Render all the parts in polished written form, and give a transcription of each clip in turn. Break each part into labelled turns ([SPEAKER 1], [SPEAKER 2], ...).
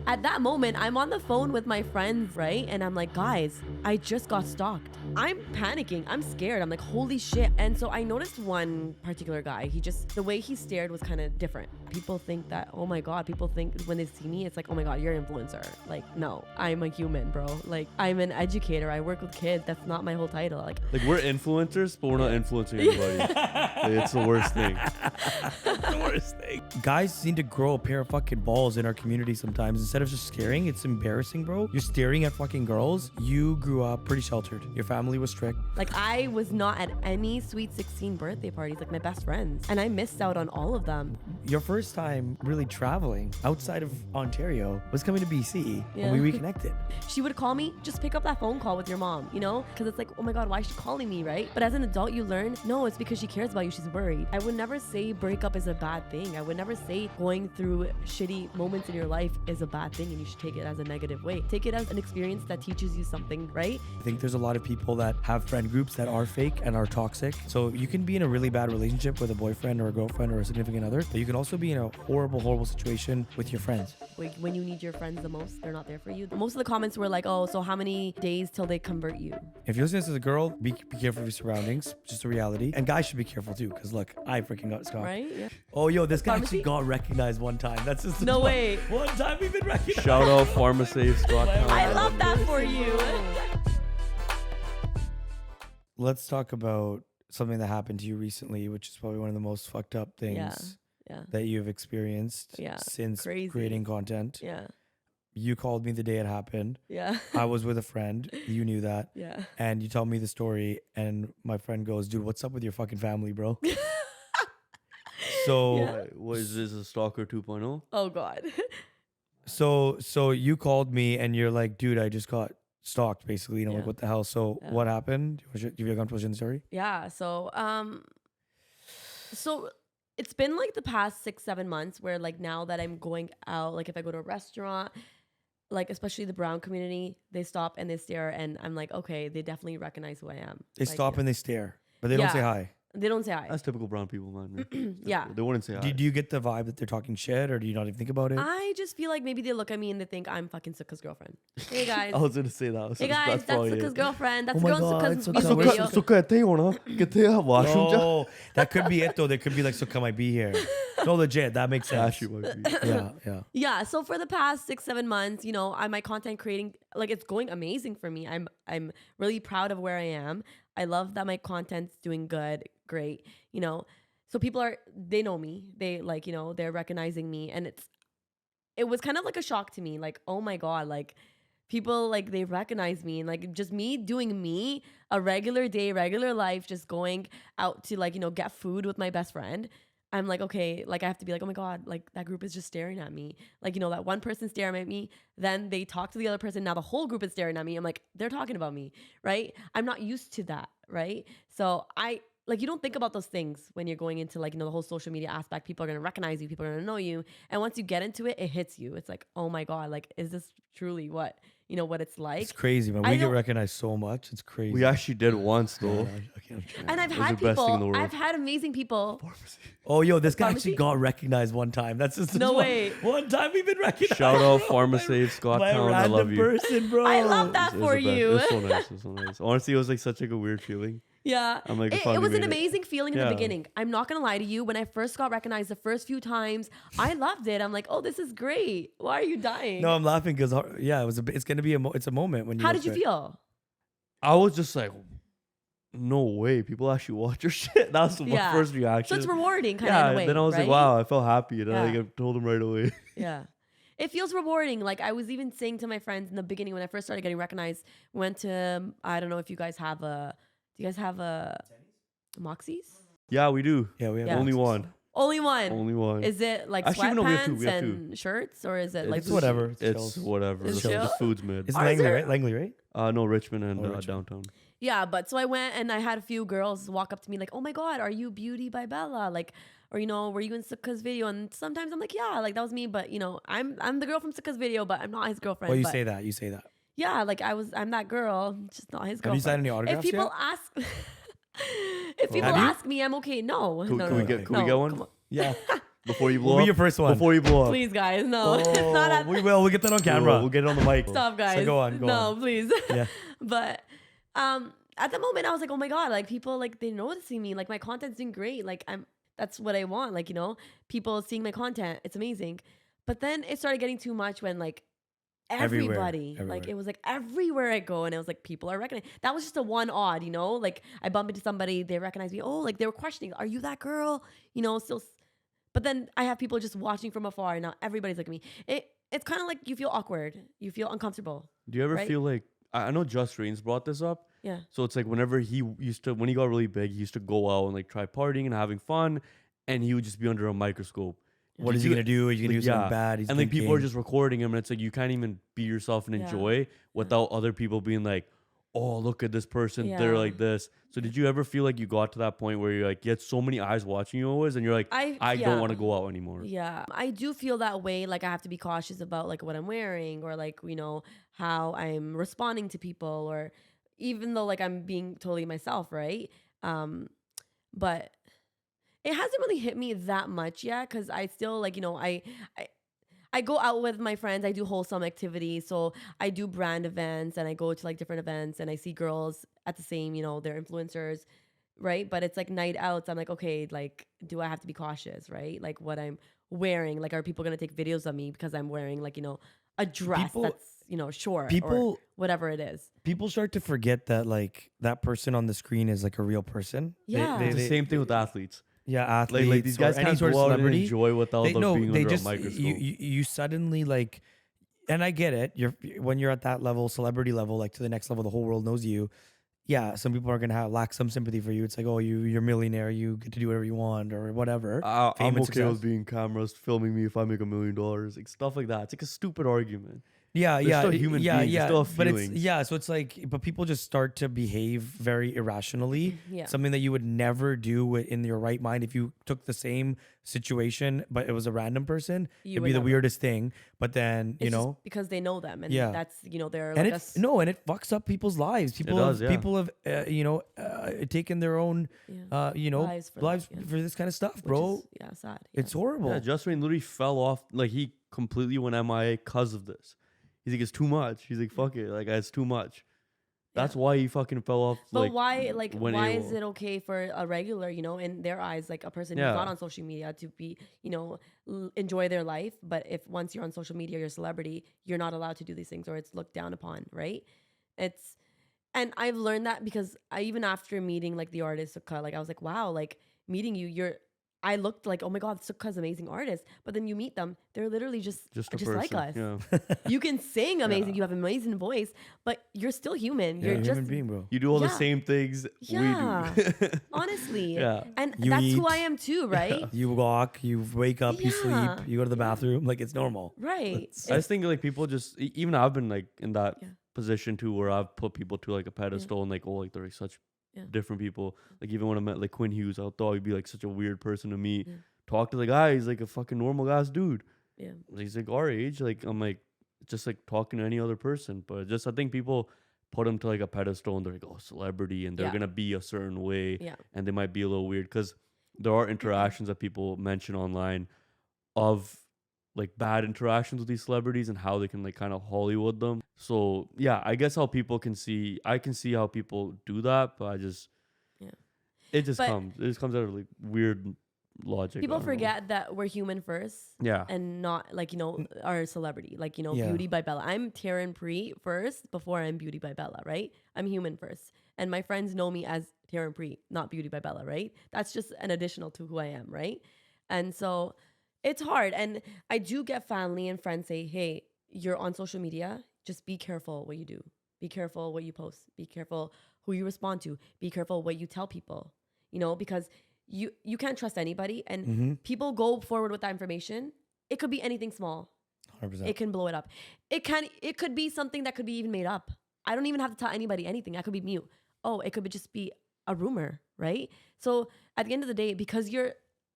[SPEAKER 1] At that moment, I'm on the phone with my friends, right? And I'm like, guys, I just got stalked. I'm panicking. I'm scared. I'm like, holy shit. And so I noticed one particular guy. The way he stared was kind of different. People think that, oh my God, people think when they see me, it's like, oh my God, you're an influencer. Like, no, I'm a human, bro. Like, I'm an educator. I work with kids. That's not my whole title. Like
[SPEAKER 2] we're influencers, but we're not influencing anybody. It's the worst thing.
[SPEAKER 3] The worst thing. Guys need to grow a pair of fucking balls in our community sometimes. Instead of just staring, it's embarrassing, bro. You're staring at fucking girls. You grew up pretty sheltered. Your family was strict.
[SPEAKER 1] Like, I was not at any Sweet 16 birthday parties, like my best friends. And I missed out on all of them.
[SPEAKER 3] Your first time really traveling outside of Ontario was coming to BC when we reconnected.
[SPEAKER 1] She would call me, just pick up that phone call with your mom, you know? Because it's like, oh my God, why is she calling me, right? But as an adult, you learn, no, it's because she cares about you. She's worried. I would never say breakup is a bad thing. I would never say going through shitty moments in your life is a bad thing and you should take it as a negative way. Take it as an experience that teaches you something, right?
[SPEAKER 3] I think there's a lot of people that have friend groups that are fake and are toxic. So you can be in a really bad relationship with a boyfriend or a girlfriend or a significant other, but you can also be in a horrible, horrible situation with your friends.
[SPEAKER 1] Like, when you need your friends the most, they're not there for you. Most of the comments were like, oh, so how many days till they convert you?
[SPEAKER 3] If you're listening to this as a girl, be careful of your surroundings. Just a reality. And guys should be careful too, because look, I freaking got stalked.
[SPEAKER 1] Right? Yeah.
[SPEAKER 3] Oh, yo, this guy
[SPEAKER 1] Pharmacy?
[SPEAKER 3] actually got recognized one time. That's just
[SPEAKER 1] No way.
[SPEAKER 3] One time we've been recognized.
[SPEAKER 2] Shout out PharmaSave Scott.
[SPEAKER 1] I love that for you.
[SPEAKER 3] Let's talk about something that happened to you recently, which is probably one of the most fucked up things that you've experienced since creating content.
[SPEAKER 1] Yeah.
[SPEAKER 3] You called me the day it happened.
[SPEAKER 1] Yeah.
[SPEAKER 3] I was with a friend. You knew that.
[SPEAKER 1] Yeah.
[SPEAKER 3] And you told me the story, and my friend goes, dude, what's up with your fucking family, bro? So
[SPEAKER 2] What is this, a stalker 2.0?
[SPEAKER 1] Oh God.
[SPEAKER 3] So you called me and you're like, dude, I just got stalked, basically. You know, like, what the hell? So what happened? Do you want to push in the story?
[SPEAKER 1] Yeah. So it's been like the past 6-7 months where, like, now that I'm going out, like if I go to a restaurant, like especially the brown community, they stop and they stare, and I'm like, okay, they definitely recognize who I am.
[SPEAKER 3] They stop and they stare, but they don't say hi.
[SPEAKER 1] They don't say hi.
[SPEAKER 2] That's typical brown people, man.
[SPEAKER 1] Yeah.
[SPEAKER 2] They wouldn't say hi.
[SPEAKER 3] Do you get the vibe that they're talking shit, or do you not even think about it?
[SPEAKER 1] I just feel like maybe they look at me and they think I'm fucking Sukha's girlfriend. Hey guys.
[SPEAKER 2] I was going to say that.
[SPEAKER 1] Hey guys, that's Sukha's girlfriend. That's
[SPEAKER 3] Oh my
[SPEAKER 1] girl
[SPEAKER 3] God,
[SPEAKER 1] Sukha's
[SPEAKER 3] Sukha,
[SPEAKER 1] music
[SPEAKER 3] where's
[SPEAKER 1] video.
[SPEAKER 2] Sukha ਇੱਥੇ ਹੀ ਹੋਣਾ ਕਿੱਥੇ ਆ washroom ਚ
[SPEAKER 3] Oh, that could be it though. They could be like, Sukha might be here. No, legit, that makes sense.
[SPEAKER 2] Actually might be.
[SPEAKER 3] Yeah.
[SPEAKER 1] Yeah, so for the past 6-7 months, you know, my content creating, like, it's going amazing for me. I'm really proud of where I am. I love that my content's doing good, great, you know. So they know me. They, like, you know, they're recognizing me, and it was kind of like a shock to me. Like, oh my God, like, people, like, they recognize me, and like just me doing me, a regular day, regular life, just going out to, like, you know, get food with my best friend. I'm like, okay, like, I have to be like, oh my God, like, that group is just staring at me. Like, you know, that one person staring at me, then they talk to the other person. Now the whole group is staring at me. I'm like, they're talking about me, right? I'm not used to that, right? So like, you don't think about those things when you're going into, like, you know, the whole social media aspect. People are going to recognize you. People are going to know you. And once you get into it, it hits you. It's like, oh my God, like, is this truly what it's like?
[SPEAKER 3] It's crazy, man. We get recognized so much. It's crazy.
[SPEAKER 2] We actually did once, though.
[SPEAKER 1] And I've had I've had amazing people.
[SPEAKER 3] Oh, yo, this guy
[SPEAKER 1] Pharmacy?
[SPEAKER 3] actually got recognized one time. That's just
[SPEAKER 1] No way.
[SPEAKER 3] One time we've been recognized.
[SPEAKER 2] Shout out PharmaSave Scott
[SPEAKER 3] by a
[SPEAKER 2] Town. I love
[SPEAKER 3] random
[SPEAKER 2] you.
[SPEAKER 3] person, bro.
[SPEAKER 1] I love that
[SPEAKER 2] It was
[SPEAKER 1] for
[SPEAKER 2] the best.
[SPEAKER 1] you.
[SPEAKER 2] It was so nice. It was so nice. Honestly, it was like such like a weird feeling.
[SPEAKER 1] Yeah.
[SPEAKER 2] I'm like,
[SPEAKER 1] it
[SPEAKER 2] finally
[SPEAKER 1] was an
[SPEAKER 2] made it.
[SPEAKER 1] amazing feeling in the
[SPEAKER 2] Yeah.
[SPEAKER 1] beginning. I'm not going to lie to you. When I first got recognized the first few times, I loved it. I'm like, oh, this is great. Why are you dying?
[SPEAKER 3] No, I'm laughing because it's gonna be it's a moment when you.
[SPEAKER 1] How did you feel?
[SPEAKER 2] I was just like, no way. People actually watch your shit. That was my first reaction.
[SPEAKER 1] So it's rewarding, kind of,
[SPEAKER 2] Yeah.
[SPEAKER 1] in a way.
[SPEAKER 2] Then I was
[SPEAKER 1] right?
[SPEAKER 2] like, wow, I felt happy. And
[SPEAKER 1] Yeah.
[SPEAKER 2] I told him right away.
[SPEAKER 1] Yeah. It feels rewarding. Like, I was even saying to my friends in the beginning when I first started getting recognized, went to, I don't know if you guys have do you guys have Moxies?
[SPEAKER 2] Yeah, we do.
[SPEAKER 3] Yeah, we have
[SPEAKER 2] Only one.
[SPEAKER 1] Only one.
[SPEAKER 2] Only one.
[SPEAKER 1] Is it like
[SPEAKER 2] Actually, no, we have two.
[SPEAKER 1] sweatpants
[SPEAKER 2] We have
[SPEAKER 1] and shirts, or is it like
[SPEAKER 3] It's whatever.
[SPEAKER 2] It's whatever.
[SPEAKER 1] It's
[SPEAKER 2] The
[SPEAKER 1] chill?
[SPEAKER 2] food's mid.
[SPEAKER 3] It's
[SPEAKER 1] Ours
[SPEAKER 3] Langley,
[SPEAKER 1] are-
[SPEAKER 3] right? Langley, right?
[SPEAKER 2] No, Richmond and
[SPEAKER 3] Richmond.
[SPEAKER 2] downtown.
[SPEAKER 1] Yeah, but so I went and I had a few girls walk up to me like, oh my God, are you Beauty by Bella? Like, or, you know, were you in Sukha's video? And sometimes I'm like, yeah, like, that was me. But, you know, I'm the girl from Sukha's video, but I'm not his girlfriend.
[SPEAKER 3] Well, you
[SPEAKER 1] but
[SPEAKER 3] say that. You say that.
[SPEAKER 1] yeah, like, I'm that girl, just not his
[SPEAKER 3] Have you
[SPEAKER 1] girlfriend.
[SPEAKER 3] signed any autographs
[SPEAKER 1] If people
[SPEAKER 3] yet?
[SPEAKER 1] ask, if people
[SPEAKER 3] Have you?
[SPEAKER 1] ask me, I'm okay. No,
[SPEAKER 2] Can
[SPEAKER 1] no,
[SPEAKER 2] we
[SPEAKER 1] no,
[SPEAKER 2] get
[SPEAKER 1] no,
[SPEAKER 2] one?
[SPEAKER 1] come on.
[SPEAKER 3] Yeah.
[SPEAKER 2] before you blow
[SPEAKER 3] We'll be
[SPEAKER 2] up.
[SPEAKER 3] your first one.
[SPEAKER 2] Before you blow up.
[SPEAKER 1] Please, guys, no. It's not at
[SPEAKER 3] We will. We'll get that on camera.
[SPEAKER 2] We'll get it on the mic.
[SPEAKER 1] Stop, guys.
[SPEAKER 3] go on, go
[SPEAKER 1] no,
[SPEAKER 3] on.
[SPEAKER 1] please.
[SPEAKER 3] Yeah.
[SPEAKER 1] But at the moment, I was like, oh my god, like people like they're noticing me. Like my content's doing great. Like that's what I want. Like people seeing my content. It's amazing. But then it started getting too much when like everybody,
[SPEAKER 3] Everywhere.
[SPEAKER 1] like it was like everywhere I go, and it was like people are recognizing. That was just a one odd, like I bump into somebody, they recognize me. Oh, like they were questioning, are you that girl? Still. But then I have people just watching from afar, and now everybody's looking at me. It's kind of like you feel awkward, you feel uncomfortable.
[SPEAKER 2] Do you ever
[SPEAKER 1] right?
[SPEAKER 2] feel like I know Just Reigns brought this up?
[SPEAKER 1] Yeah.
[SPEAKER 2] So it's like whenever when he got really big, he used to go out and like try partying and having fun, and he would just be under a microscope.
[SPEAKER 3] What is he gonna do? Are you gonna do something bad? He's
[SPEAKER 2] and like people are
[SPEAKER 3] thinking.
[SPEAKER 2] just recording him, and it's like you can't even be yourself and enjoy without other people being like, "Oh, look at this person, they're like this." So did you ever feel like you got to that point where you're like, you had so many eyes watching you always, and you're like, I don't want to go out anymore?
[SPEAKER 1] Yeah, I do feel that way. Like I have to be cautious about like what I'm wearing, or like how I'm responding to people, or even though like I'm being totally myself, right? But it hasn't really hit me that much yet, because I still like I go out with my friends. I do wholesome activities. So I do brand events, and I go to like different events, and I see girls at the same, they're influencers, right? But it's like night outs. I'm like, okay, like, do I have to be cautious, right? Like what I'm wearing, like, are people going to take videos of me because I'm wearing like, a dress that's, short or whatever it is.
[SPEAKER 3] People start to forget that like that person on the screen is like a real person.
[SPEAKER 1] Yeah.
[SPEAKER 2] It's the same thing with athletes.
[SPEAKER 3] Yeah, athletes.
[SPEAKER 2] Like these guys
[SPEAKER 3] or any
[SPEAKER 2] can't
[SPEAKER 3] sort of
[SPEAKER 2] go out and
[SPEAKER 3] celebrity.
[SPEAKER 2] enjoy without them being under a microscope.
[SPEAKER 3] You suddenly like, and I get it. When you're at that level, celebrity level, like to the next level, the whole world knows you. Yeah, some people are gonna lack some sympathy for you. It's like, oh, you're a millionaire, you get to do whatever you want or whatever.
[SPEAKER 2] I'm okay with being cameras filming me if I make $1 million, like stuff like that. It's like a stupid argument.
[SPEAKER 3] Yeah,
[SPEAKER 2] They're still human beings. They still have
[SPEAKER 3] but
[SPEAKER 2] feelings.
[SPEAKER 3] so it's like, but people just start to behave very irrationally.
[SPEAKER 1] Yeah.
[SPEAKER 3] Something that you would never do in your right mind if you took the same situation, but it was a random person. It'd be the weirdest thing. But then
[SPEAKER 1] It's just because they know them, and that's they're
[SPEAKER 3] and
[SPEAKER 1] like
[SPEAKER 3] it fucks up people's lives. People have taken their own
[SPEAKER 1] lives
[SPEAKER 3] for this kind of stuff, bro.
[SPEAKER 1] Sad.
[SPEAKER 3] It's horrible.
[SPEAKER 2] Yeah, Just Rain literally fell off. Like he completely went MIA because of this. He's like, it's too much. He's like, fuck it. Like, it's too much. That's why he fucking fell off.
[SPEAKER 1] But why is it okay for a regular, in their eyes, like a person who's not on social media to be, enjoy their life? But if once you're on social media, you're a celebrity, you're not allowed to do these things, or it's looked down upon, right? And I've learned that because even after meeting like the artist Sukha, like I was like, wow, like meeting you, I looked like, oh my God, Sukha's amazing artist. But then you meet them, they're literally just like us.
[SPEAKER 2] Yeah.
[SPEAKER 1] You can sing amazing, you have an amazing voice, but you're still human. You're just
[SPEAKER 3] a human being, bro.
[SPEAKER 2] You do all the same things we do.
[SPEAKER 1] Honestly.
[SPEAKER 2] Yeah.
[SPEAKER 1] And
[SPEAKER 3] You
[SPEAKER 1] that's
[SPEAKER 3] eat.
[SPEAKER 1] who I am too, right?
[SPEAKER 3] You walk, you wake up, you sleep, you go to the bathroom. Like, it's normal.
[SPEAKER 1] Right.
[SPEAKER 2] I just think like people just, even I've been like in that position too, where I've put people to like a pedestal and like, oh, like they're like such different people. Like even when I met like Quinn Hughes, I thought he'd be like such a weird person to meet. Talk to the guy, he's like a fucking normal ass dude.
[SPEAKER 1] Yeah.
[SPEAKER 2] He's like our age. Like I'm like just like talking to any other person. But just I think people put him to like a pedestal and they're like, oh, celebrity, and they're gonna be a certain way.
[SPEAKER 1] Yeah.
[SPEAKER 2] And they might be a little weird because there are interactions that people mention online of like bad interactions with these celebrities and how they can like kind of Hollywood them. So yeah, I guess how people can see, I can see how people do that, but I just, it just comes out of like weird logic.
[SPEAKER 1] People forget that we're human first.
[SPEAKER 2] Yeah.
[SPEAKER 1] And not like, our celebrity, like, Beauty by Bella. I'm Taran Bhela first before I'm Beauty by Bella, right? I'm human first. And my friends know me as Taran Bhela, not Beauty by Bella, right? That's just an additional to who I am, right? And so it's hard. And I do get family and friends say, hey, you're on social media. Just be careful what you do. Be careful what you post. Be careful who you respond to. Be careful what you tell people, because you can't trust anybody. And people go forward with that information. It could be anything small.
[SPEAKER 3] 100%.
[SPEAKER 1] It can blow it up. It could be something that could be even made up. I don't even have to tell anybody anything. I could be mute. Oh, it could just be a rumor, right? So at the end of the day, because you're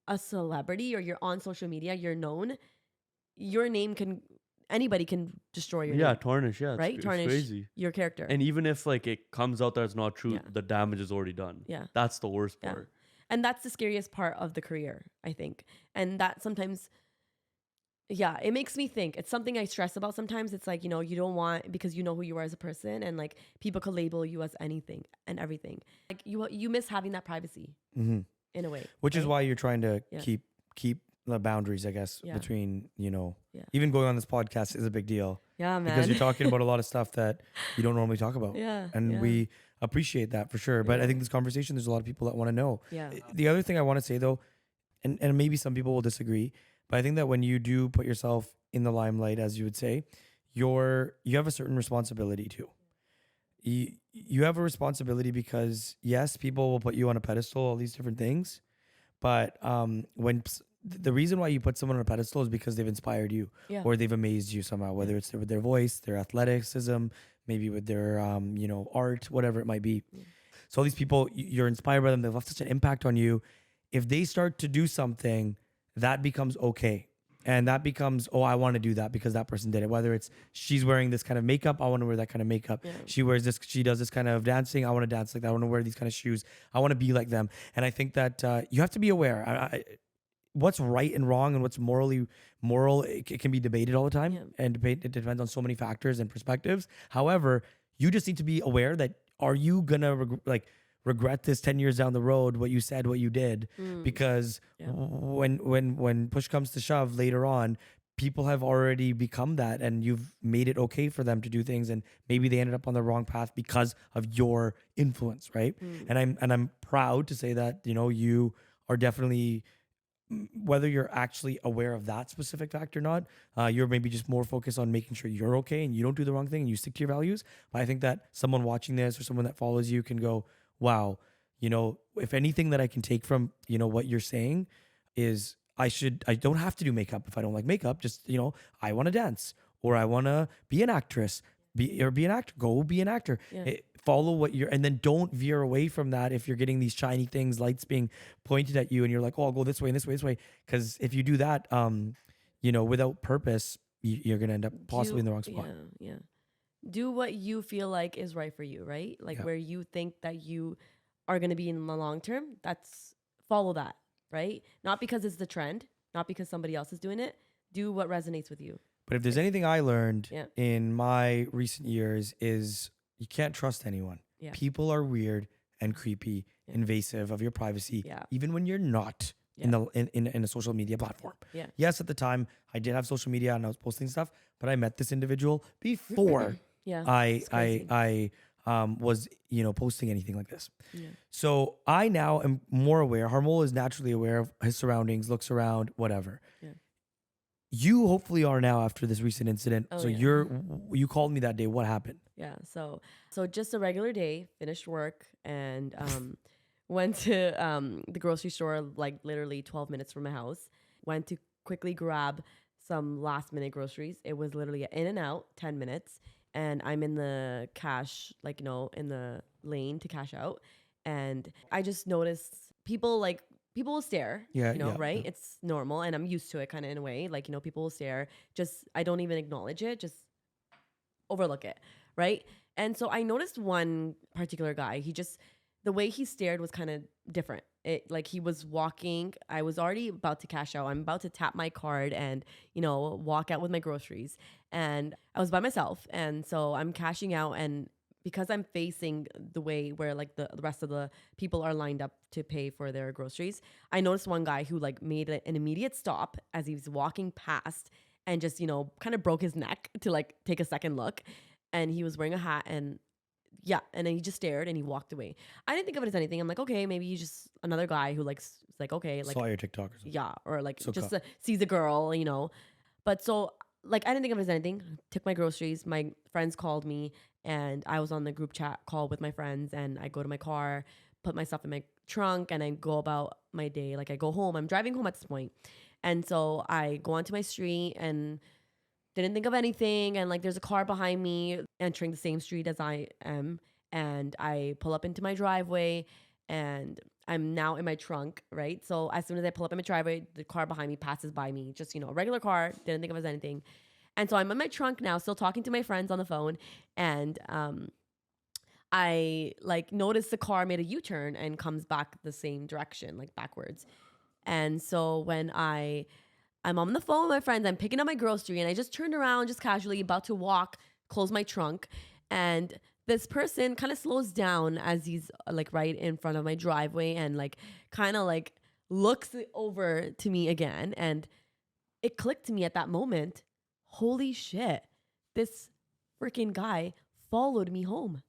[SPEAKER 1] a celebrity or you're on social media, you're known, your name anybody can destroy your name.
[SPEAKER 2] Tarnish,
[SPEAKER 1] right?
[SPEAKER 2] It's
[SPEAKER 1] Tarnish
[SPEAKER 2] crazy.
[SPEAKER 1] your character.
[SPEAKER 2] And even if like it comes out that it's not true, the damage is already done.
[SPEAKER 1] Yeah.
[SPEAKER 2] That's the worst part.
[SPEAKER 1] And that's the scariest part of the career, I think. And that sometimes, yeah, it makes me think. It's something I stress about sometimes. It's like, you don't want, because you know who you are as a person, and like people could label you as anything and everything. Like you miss having that privacy
[SPEAKER 3] Mm-hmm.
[SPEAKER 1] in a way.
[SPEAKER 3] Which is
[SPEAKER 1] right?
[SPEAKER 3] why you're trying to
[SPEAKER 1] Yeah.
[SPEAKER 3] keep the boundaries, I guess,
[SPEAKER 1] Yeah.
[SPEAKER 3] between,
[SPEAKER 1] Yeah.
[SPEAKER 3] even going on this podcast is a big deal
[SPEAKER 1] Yeah, man.
[SPEAKER 3] because you're talking about a lot of stuff that you don't normally talk about.
[SPEAKER 1] Yeah.
[SPEAKER 3] And
[SPEAKER 1] yeah.
[SPEAKER 3] we appreciate that for sure. But I
[SPEAKER 1] Yeah.
[SPEAKER 3] think this conversation, there's a lot of people that want to know.
[SPEAKER 1] Yeah.
[SPEAKER 3] The other thing I want to say though, and maybe some people will disagree, but I think that when you do put yourself in the limelight, as you would say, you have a certain responsibility too. You have a responsibility because yes, people will put you on a pedestal, all these different things. But the reason why you put someone on a pedestal is because they've inspired you
[SPEAKER 1] Yeah.
[SPEAKER 3] or they've amazed you somehow, whether it's with their voice, their athleticism, maybe with their art, whatever it might be.
[SPEAKER 1] Yeah.
[SPEAKER 3] So all these people, you're inspired by them. They've left such an impact on you. If they start to do something, that becomes okay. And that becomes, oh, I want to do that because that person did it. Whether it's she's wearing this kind of makeup, I want to wear that kind of makeup.
[SPEAKER 1] Yeah.
[SPEAKER 3] She does this kind of dancing, I want to dance like that. I want to wear these kind of shoes. I want to be like them. And I think that you have to be aware. What's right and wrong and what's moral, it can be debated all the time.
[SPEAKER 1] Yeah.
[SPEAKER 3] And it depends on so many factors and perspectives. However, you just need to be aware that are you going to regret this 10 years down the road, what you said, what you did, because
[SPEAKER 1] Yeah.
[SPEAKER 3] when push comes to shove later on, people have already become that and you've made it okay for them to do things and maybe they ended up on the wrong path because of your influence, right? And I'm proud to say that, you are definitely, whether you're actually aware of that specific fact or not, you're maybe just more focused on making sure you're okay and you don't do the wrong thing and you stick to your values. But I think that someone watching this or someone that follows you can go, wow, if anything that I can take from, what you're saying is I don't have to do makeup if I don't like makeup. Just, I want to dance or I want to be an actress, be an actor, go be an actor.
[SPEAKER 1] Yeah.
[SPEAKER 3] Follow what and then don't veer away from that if you're getting these shiny things, lights being pointed at you and you're like, oh, I'll go this way and this way, this way. Because if you do that, without purpose, you're going to end up possibly in the wrong spot.
[SPEAKER 1] Yeah. Do what you feel like is right for you, right? Like
[SPEAKER 3] Yeah.
[SPEAKER 1] where you think that you are going to be in the long term, follow that, right? Not because it's the trend, not because somebody else is doing it. Do what resonates with you.
[SPEAKER 3] But if there's anything I learned
[SPEAKER 1] Yeah.
[SPEAKER 3] in my recent years is you can't trust anyone.
[SPEAKER 1] Yeah.
[SPEAKER 3] People are weird and creepy,
[SPEAKER 1] Yeah.
[SPEAKER 3] invasive of your privacy,
[SPEAKER 1] Yeah.
[SPEAKER 3] even when you're not in a social media platform.
[SPEAKER 1] Yeah.
[SPEAKER 3] Yes, at the time I did have social media and I was posting stuff, but I met this individual before
[SPEAKER 1] Yeah.
[SPEAKER 3] I
[SPEAKER 1] it's crazy.
[SPEAKER 3] was posting anything like this.
[SPEAKER 1] Yeah.
[SPEAKER 3] So I now am more aware. Harmol is naturally aware of his surroundings, looks around, whatever.
[SPEAKER 1] Yeah.
[SPEAKER 3] You hopefully are now after this recent incident.
[SPEAKER 1] Oh,
[SPEAKER 3] So
[SPEAKER 1] yeah.
[SPEAKER 3] you called me that day. What happened?
[SPEAKER 1] Yeah. So just a regular day, finished work and went to the grocery store, like literally 12 minutes from my house. Went to quickly grab some last minute groceries. It was literally in and out, 10 minutes. And I'm in the cash, in the lane to cash out. And I just noticed people will stare,
[SPEAKER 3] Yeah,
[SPEAKER 1] right?
[SPEAKER 3] yeah.
[SPEAKER 1] It's normal. And I'm used to it kind of in a way. Like, people will stare. Just, I don't even acknowledge it. Just overlook it, right? And so I noticed one particular guy. The way he stared was kind of different. He was walking. I was already about to cash out. I'm about to tap my card and, walk out with my groceries. And I was by myself. And so I'm cashing out. And because I'm facing the way where the rest of the people are lined up to pay for their groceries, I noticed one guy who made an immediate stop as he was walking past and just, kind of broke his neck to take a second look. And he was wearing a hat and and then he just stared and he walked away. I didn't think of it as anything. I'm like, okay, maybe he's just another guy who okay,
[SPEAKER 3] Saw your TikTok or something.
[SPEAKER 1] yeah, or
[SPEAKER 3] So
[SPEAKER 1] just
[SPEAKER 3] cut.
[SPEAKER 1] sees a girl, But so I didn't think of it as anything. Took my groceries. My friends called me and I was on the group chat call with my friends and I go to my car, put my stuff in my trunk and I go about my day. I go home. I'm driving home at this point. And so I go onto my street and didn't think of anything. And there's a car behind me entering the same street as I am. And I pull up into my driveway and I'm now in my trunk, right? So as soon as I pull up in my driveway, the car behind me passes by me. Just, a regular car. Didn't think of it as anything. And so I'm in my trunk now, still talking to my friends on the phone. And I like noticed the car made a U-turn and comes back the same direction, like backwards. And so when I'm on the phone with my friends, I'm picking up my grocery, and I just turned around just casually, about to walk, close my trunk, and this person kind of slows down as he's like right in front of my driveway, and like kind of like looks over to me again. And it clicked to me at that moment, holy shit, this freaking guy followed me home.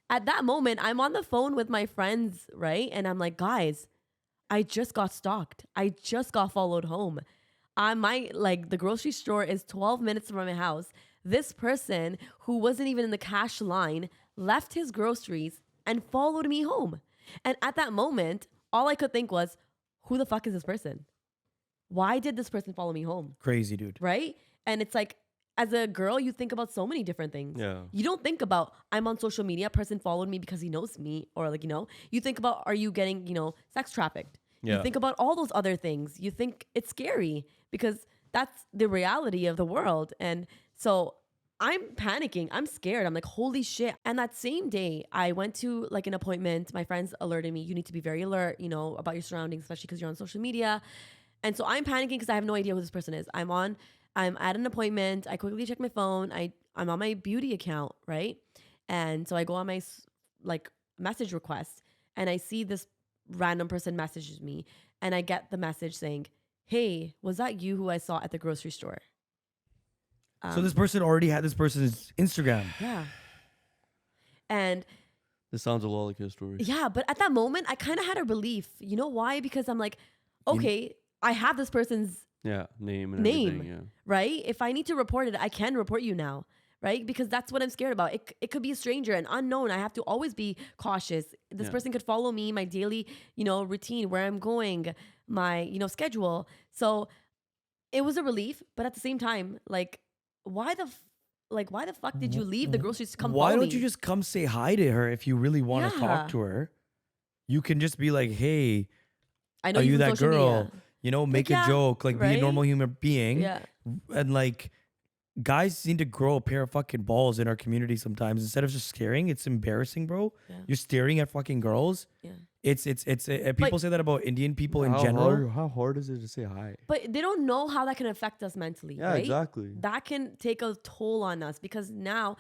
[SPEAKER 1] At that moment, I'm on the phone with my friends, right? And I'm like, guys, I just got stalked. I just got followed home. The grocery store is 12 minutes from my house. This person who wasn't even in the cash line left his groceries and followed me home. And at that moment, all I could think was, who the fuck is this person? Why did this person follow me home?
[SPEAKER 3] Crazy, dude.
[SPEAKER 1] Right? And it's like, as a girl, you think about so many different things.
[SPEAKER 2] Yeah.
[SPEAKER 1] You don't think about, I'm on social media, person followed me because he knows me, or like, you think about, are you getting, sex trafficked?
[SPEAKER 2] Yeah.
[SPEAKER 1] You think about all those other things. You think it's scary because that's the reality of the world. And so I'm panicking. I'm scared. I'm like, holy shit. And that same day, I went to like an appointment. My friends alerted me, you need to be very alert, about your surroundings, especially because you're on social media. And so I'm panicking because I have no idea who this person is. I'm at an appointment. I quickly check my phone. I'm on my beauty account, right? And so I go on my like message request, and I see this random person messages me, and I get the message saying, hey, was that you who I saw at the grocery store?
[SPEAKER 3] So this person already had this person's Instagram.
[SPEAKER 1] Yeah. And
[SPEAKER 2] This sounds a lot like his story.
[SPEAKER 1] yeah, but at that moment, I kind of had a relief. You know why? Because I'm like, okay, I have this person's
[SPEAKER 2] Yeah, name and
[SPEAKER 1] Name.
[SPEAKER 2] everything. Yeah.
[SPEAKER 1] right? If I need to report it, I can report you now, right? Because that's what I'm scared about. It could be a stranger, an unknown. I have to always be cautious. This
[SPEAKER 2] Yeah.
[SPEAKER 1] person could follow me, my daily, routine, where I'm going, my, schedule. So it was a relief, but at the same time, like, why the fuck did you leave the groceries to come
[SPEAKER 3] Why
[SPEAKER 1] follow
[SPEAKER 3] don't
[SPEAKER 1] me?
[SPEAKER 3] you just come say hi to her if you really want to
[SPEAKER 1] Yeah.
[SPEAKER 3] talk to her? You can just be like, hey,
[SPEAKER 1] I know
[SPEAKER 3] are you
[SPEAKER 1] from
[SPEAKER 3] that
[SPEAKER 1] social
[SPEAKER 3] girl?
[SPEAKER 1] media.
[SPEAKER 3] Make
[SPEAKER 1] yeah,
[SPEAKER 3] a joke, like be a
[SPEAKER 1] right?
[SPEAKER 3] normal human being.
[SPEAKER 1] Yeah.
[SPEAKER 3] And like, guys need to grow a pair of fucking balls in our community sometimes. Instead of just staring, it's embarrassing, bro.
[SPEAKER 1] Yeah.
[SPEAKER 3] You're staring at fucking girls.
[SPEAKER 1] Yeah.
[SPEAKER 3] People say that about Indian people in general.
[SPEAKER 2] How hard is it to say hi?
[SPEAKER 1] But they don't know how that can affect us mentally,
[SPEAKER 2] Yeah,
[SPEAKER 1] right?
[SPEAKER 2] exactly.
[SPEAKER 1] That can take a toll on us because now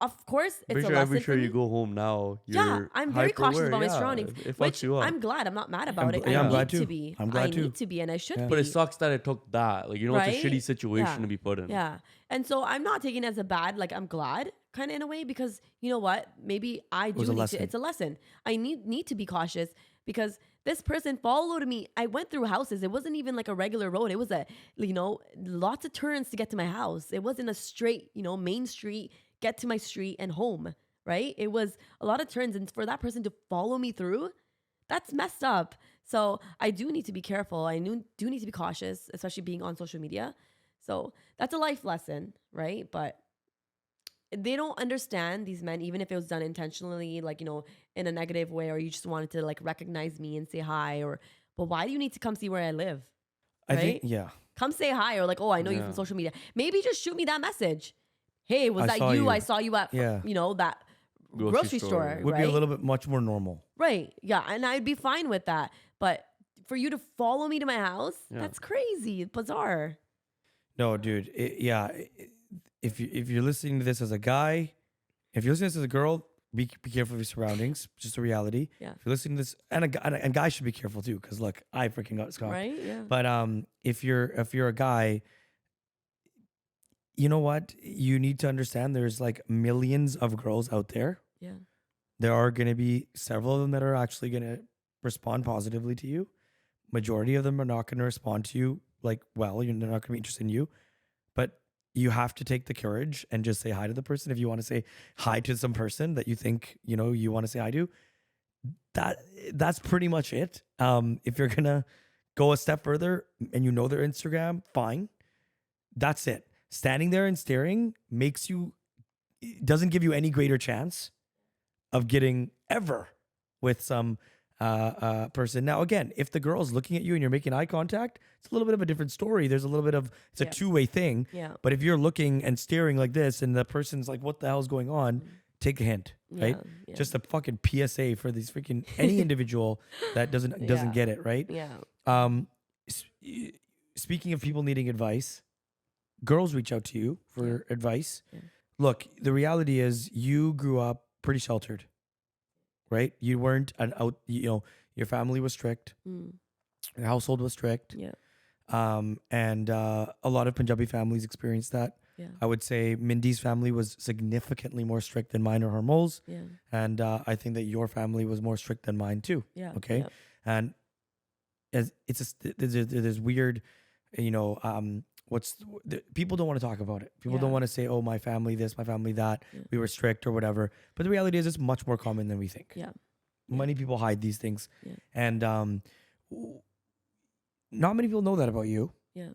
[SPEAKER 1] of course, it's
[SPEAKER 2] Pretty
[SPEAKER 1] a
[SPEAKER 2] sure
[SPEAKER 1] lesson
[SPEAKER 2] every
[SPEAKER 1] for
[SPEAKER 2] sure
[SPEAKER 1] me.
[SPEAKER 2] you go home now,
[SPEAKER 1] Yeah,
[SPEAKER 2] you're
[SPEAKER 1] I'm very cautious
[SPEAKER 2] hyper-aware.
[SPEAKER 1] about my
[SPEAKER 2] Yeah,
[SPEAKER 1] surroundings,
[SPEAKER 2] It fucks
[SPEAKER 1] which
[SPEAKER 2] you up.
[SPEAKER 1] I'm glad. I'm not mad about it.
[SPEAKER 3] yeah,
[SPEAKER 1] I
[SPEAKER 3] I'm
[SPEAKER 1] need
[SPEAKER 3] glad
[SPEAKER 1] to
[SPEAKER 3] too.
[SPEAKER 1] be.
[SPEAKER 3] I'm glad
[SPEAKER 1] I
[SPEAKER 3] too.
[SPEAKER 1] need to be, and I should
[SPEAKER 3] Yeah.
[SPEAKER 1] be.
[SPEAKER 2] But it sucks that it took that. Like, it's a
[SPEAKER 1] Right?
[SPEAKER 2] shitty situation
[SPEAKER 1] Yeah.
[SPEAKER 2] to be put in.
[SPEAKER 1] Yeah. And so I'm not taking it as a bad, like I'm glad kind of in a way, because you know what? Maybe I do
[SPEAKER 3] was a
[SPEAKER 1] need
[SPEAKER 3] lesson.
[SPEAKER 1] to, it's a lesson. I need to be cautious because this person followed me. I went through houses. It wasn't even like a regular road. It was lots of turns to get to my house. It wasn't a straight, main street, get to my street and home, right? It was a lot of turns. And for that person to follow me through, that's messed up. So I do need to be careful. Do need to be cautious, especially being on social media. So that's a life lesson, right? But they don't understand, these men, even if it was done intentionally, like, in a negative way, or you just wanted to like recognize me and say hi, but why do you need to come see where I live?
[SPEAKER 3] I think,
[SPEAKER 1] Right?
[SPEAKER 3] yeah.
[SPEAKER 1] Come say hi, or like, oh, I know you
[SPEAKER 2] Yeah.
[SPEAKER 1] from social media. Maybe just shoot me that message. Hey, was
[SPEAKER 3] I
[SPEAKER 1] that
[SPEAKER 3] saw
[SPEAKER 1] you?
[SPEAKER 3] you.
[SPEAKER 1] I saw you at,
[SPEAKER 3] Yeah.
[SPEAKER 1] that
[SPEAKER 2] Grocery
[SPEAKER 1] grocery
[SPEAKER 2] store.
[SPEAKER 1] store.
[SPEAKER 3] Would
[SPEAKER 1] right?
[SPEAKER 3] be a little bit much more normal.
[SPEAKER 1] Right. Yeah. And I'd be fine with that. But for you to follow me to my house,
[SPEAKER 2] Yeah.
[SPEAKER 1] that's crazy. Bizarre.
[SPEAKER 3] No, dude. If you're listening to this as a guy, if you're listening to this as a girl, be careful of your surroundings. Just a reality.
[SPEAKER 1] Yeah.
[SPEAKER 3] If you're listening to this, and guys should be careful too, because look, I freaking got stalked.
[SPEAKER 1] Right? Yeah.
[SPEAKER 3] But if you're a guy, you know what? You need to understand there's like millions of girls out there.
[SPEAKER 1] Yeah.
[SPEAKER 3] There are going to be several of them that are actually going to respond positively to you. Majority of them are not going to respond to you like, well, they're not going to be interested in you. But you have to take the courage and just say hi to the person. If you want to say hi to some person that you think, you want to say hi to, that's pretty much it. If you're going to go a step further and you know their Instagram, fine. That's it. Standing there and staring doesn't give you any greater chance of getting ever with some person. Now, again, if the girl's looking at you and you're making eye contact, it's a little bit of a different story. There's a little bit of, it's a
[SPEAKER 1] Yeah.
[SPEAKER 3] two-way thing.
[SPEAKER 1] Yeah.
[SPEAKER 3] But if you're looking and staring like this and the person's like, what the hell's going on? take a hint, right?
[SPEAKER 1] Yeah.
[SPEAKER 3] Just a fucking PSA for these freaking any individual that doesn't
[SPEAKER 1] Yeah.
[SPEAKER 3] get it, right?
[SPEAKER 1] Yeah.
[SPEAKER 3] Um, s- y- Speaking of people needing advice, girls reach out to you for advice.
[SPEAKER 1] Yeah.
[SPEAKER 3] Look, the reality is you grew up pretty sheltered, right? You weren't an out, you know, your family was strict,
[SPEAKER 1] Mm.
[SPEAKER 3] your household was strict.
[SPEAKER 1] Yeah.
[SPEAKER 3] And a lot of Punjabi families experience that.
[SPEAKER 1] Yeah.
[SPEAKER 3] I would say Mindy's family was significantly more strict than mine or Harmol's.
[SPEAKER 1] Yeah.
[SPEAKER 3] And I think that your family was more strict than mine too.
[SPEAKER 1] Yeah.
[SPEAKER 3] Okay.
[SPEAKER 1] Yeah.
[SPEAKER 3] And as it's there's weird, you know, people don't want to talk about it. People don't
[SPEAKER 1] Yeah.
[SPEAKER 3] want to say, oh, my family this, my family that,
[SPEAKER 1] Yeah.
[SPEAKER 3] we were strict or whatever. But the reality is it's much more common than we think.
[SPEAKER 1] Yeah.
[SPEAKER 3] Many people hide these things.
[SPEAKER 1] Yeah.
[SPEAKER 3] And not many people know that about you.
[SPEAKER 1] Yeah.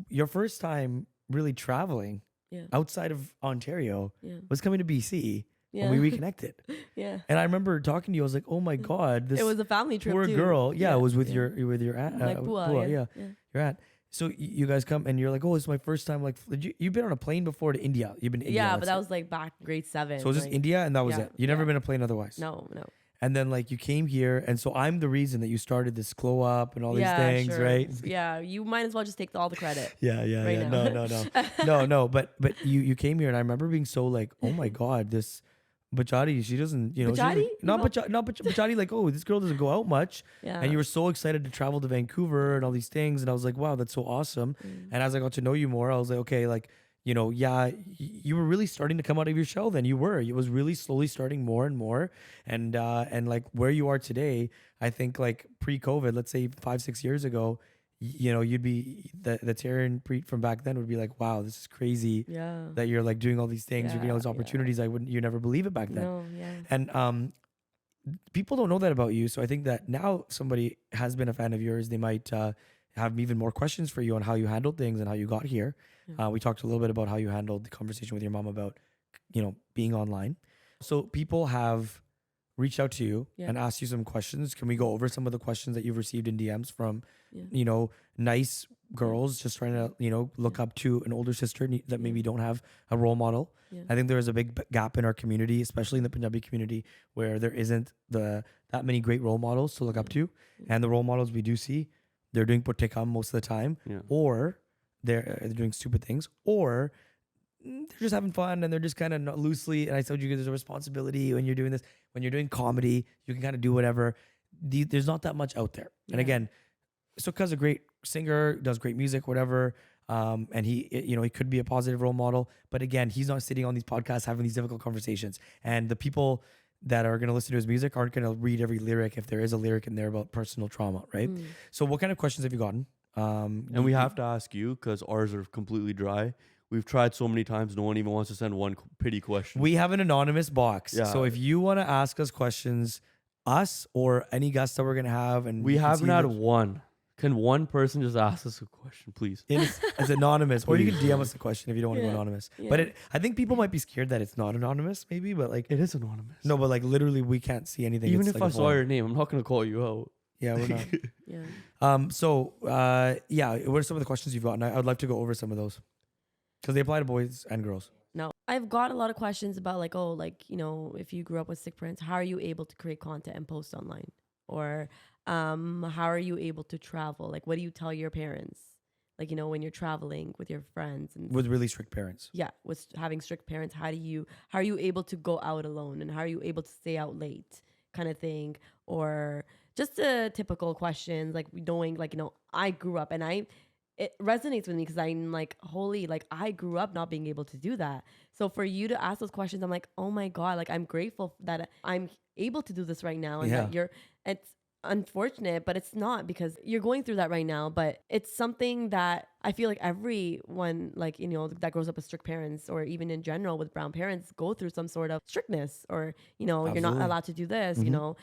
[SPEAKER 3] Your first time really traveling
[SPEAKER 1] Yeah.
[SPEAKER 3] outside of Ontario
[SPEAKER 1] Yeah.
[SPEAKER 3] was coming to BC
[SPEAKER 1] Yeah.
[SPEAKER 3] when we reconnected.
[SPEAKER 1] Yeah.
[SPEAKER 3] And I remember talking to you. I was like, "Oh my god, this
[SPEAKER 1] It was a family trip
[SPEAKER 3] poor
[SPEAKER 1] too.
[SPEAKER 3] girl." Yeah, it was with
[SPEAKER 1] yeah.
[SPEAKER 3] your aunt,
[SPEAKER 1] Like Bua,
[SPEAKER 3] yeah, your aunt. So you guys come and you're like, "Oh, it's my first time." Like, you've been on a plane before to India. You've been to India.
[SPEAKER 1] Yeah,
[SPEAKER 3] let's
[SPEAKER 1] but that
[SPEAKER 3] say.
[SPEAKER 1] was like back grade 7.
[SPEAKER 3] So it was just
[SPEAKER 1] like,
[SPEAKER 3] India, and that was
[SPEAKER 1] yeah,
[SPEAKER 3] it. You never
[SPEAKER 1] yeah.
[SPEAKER 3] been on a plane otherwise.
[SPEAKER 1] No.
[SPEAKER 3] And then like you came here, and so I'm the reason that you started this glow up and all these things,
[SPEAKER 1] sure.
[SPEAKER 3] right?
[SPEAKER 1] Yeah, you might as well just take all the credit.
[SPEAKER 3] Yeah.
[SPEAKER 1] right now.
[SPEAKER 3] No. But you came here, and I remember being so like, oh my god, this Bachati, she doesn't, you know, she's
[SPEAKER 1] Bachati?
[SPEAKER 3] like, not Bachati, like, oh, this girl doesn't go out much,
[SPEAKER 1] Yeah.
[SPEAKER 3] and you were so excited to travel to Vancouver and all these things, and I was like, wow, that's so awesome. And as I got to know you more, I was like, okay, like, you know, yeah, you were really starting to come out of your shell. Then you were. It was really slowly starting more and more, and like where you are today, I think like pre-COVID, let's say 5-6 years ago, you know, you'd be the Taran from back then would be like, wow, this is crazy
[SPEAKER 1] Yeah.
[SPEAKER 3] that you're like doing all these things, you're getting all these
[SPEAKER 1] Yeah,
[SPEAKER 3] opportunities. You never believe it back then.
[SPEAKER 1] No, yeah.
[SPEAKER 3] And people don't know that about you. So I think that now somebody has been a fan of yours, they might have even more questions for you on how you handled things and how you got here.
[SPEAKER 1] Yeah.
[SPEAKER 3] We talked a little bit about how you handled the conversation with your mom about, you know, being online. So people have reached out to you
[SPEAKER 1] Yeah.
[SPEAKER 3] and asked you some questions. Can we go over some of the questions that you've received in DMs from,
[SPEAKER 1] Yeah.
[SPEAKER 3] you know, nice girls just trying to, you know, look up to an older sister that maybe don't have a role model?
[SPEAKER 1] Yeah.
[SPEAKER 3] I think there is a big gap in our community, especially in the Punjabi community, where there isn't that many great role models to look up to. And the role models we do see, they're doing potekam most of the time,
[SPEAKER 2] Yeah.
[SPEAKER 3] or they're doing stupid things, or they're just having fun and they're just kind of loosely. And I told you there's a responsibility when you're doing this. When you're doing comedy, you can kind of do whatever. There's not that much out there. And
[SPEAKER 1] Yeah.
[SPEAKER 3] again, Sukha's a great singer, does great music, whatever. And he could be a positive role model. But again, he's not sitting on these podcasts having these difficult conversations. And the people that are going to listen to his music aren't going to read every lyric if there is a lyric in there about personal trauma, right? So what kind of questions have you gotten?
[SPEAKER 2] And we have to ask you because ours are completely dry. We've tried so many times, no one even wants to send one pity question.
[SPEAKER 3] We have an anonymous box.
[SPEAKER 2] Yeah.
[SPEAKER 3] So if you want to ask us questions, us or any guests that we're going to have, and
[SPEAKER 2] We
[SPEAKER 3] you can
[SPEAKER 2] haven't
[SPEAKER 3] see
[SPEAKER 2] had
[SPEAKER 3] that
[SPEAKER 2] one. Can one person just ask us a question, please?
[SPEAKER 3] it's anonymous, or you can DM us a question if you don't want to
[SPEAKER 1] Yeah.
[SPEAKER 3] go anonymous.
[SPEAKER 1] Yeah.
[SPEAKER 3] But I think people might be scared that it's not anonymous, maybe. But like,
[SPEAKER 2] It is anonymous.
[SPEAKER 3] no, but like literally, we can't see anything.
[SPEAKER 2] Even
[SPEAKER 3] It's
[SPEAKER 2] if
[SPEAKER 3] like
[SPEAKER 2] I
[SPEAKER 3] a
[SPEAKER 2] saw
[SPEAKER 3] form.
[SPEAKER 2] your name, I'm not going to call you out.
[SPEAKER 3] Yeah, we're not.
[SPEAKER 1] Yeah.
[SPEAKER 3] So yeah, what are some of the questions you've gotten? I would like to go over some of those because they apply to boys and girls.
[SPEAKER 1] No, I've got a lot of questions about like, oh, like, you know, if you grew up with sick parents, how are you able to create content and post online? Or how are you able to travel? Like, what do you tell your parents? Like, you know, when you're traveling with your friends and
[SPEAKER 3] With really strict parents.
[SPEAKER 1] yeah, with having strict parents, how are you able to go out alone and how are you able to stay out late kind of thing? Or just the typical questions, like knowing, like, you know, I grew up and it resonates with me because I'm like, holy, like I grew up not being able to do that. So for you to ask those questions, I'm like, oh my God, like I'm grateful that I'm able to do this right now. And
[SPEAKER 3] Yeah.
[SPEAKER 1] that it's unfortunate, but it's not because you're going through that right now. But it's something that I feel like everyone, like, you know, that grows up with strict parents or even in general with brown parents go through some sort of strictness or, you know, you're not
[SPEAKER 3] Absolutely.
[SPEAKER 1] allowed to do this, you
[SPEAKER 3] Mhm.
[SPEAKER 1] know,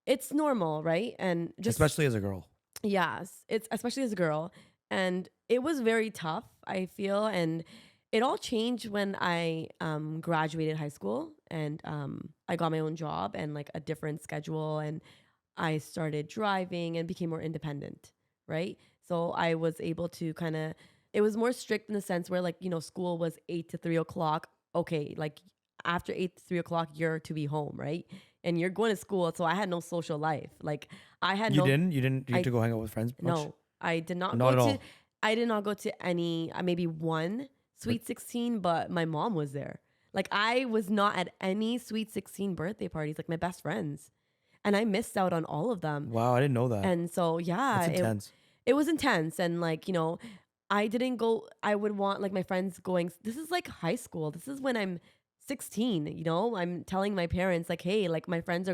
[SPEAKER 1] it's normal, right? And just
[SPEAKER 3] Especially as a girl.
[SPEAKER 1] yes, it's especially as a girl. And it was very tough, I feel. And it all changed when I graduated high school and I got my own job and like a different schedule. And I started driving and became more independent, right? So I was able to it was more strict in the sense where like, you know, school was 8 to 3 o'clock. Okay, like after 3 o'clock, you're to be home, right? And you're going to school. So I had no social life. Like I had
[SPEAKER 3] You
[SPEAKER 1] no,
[SPEAKER 3] didn't? You didn't
[SPEAKER 1] I
[SPEAKER 3] get to go hang out with friends much?
[SPEAKER 1] no, I did not
[SPEAKER 3] Not
[SPEAKER 1] go
[SPEAKER 3] at
[SPEAKER 1] to,
[SPEAKER 3] all.
[SPEAKER 1] I did not go to any, maybe one Sweet 16, but my mom was there. Like I was not at any Sweet 16 birthday parties, like my best friends. And I missed out on all of them.
[SPEAKER 3] Wow, I didn't know that.
[SPEAKER 1] And so, yeah,
[SPEAKER 3] That's intense.
[SPEAKER 1] it was intense. And like, I didn't go, I would want like my friends going, this is like high school. This is when I'm 16, I'm telling my parents like, hey, like my best friends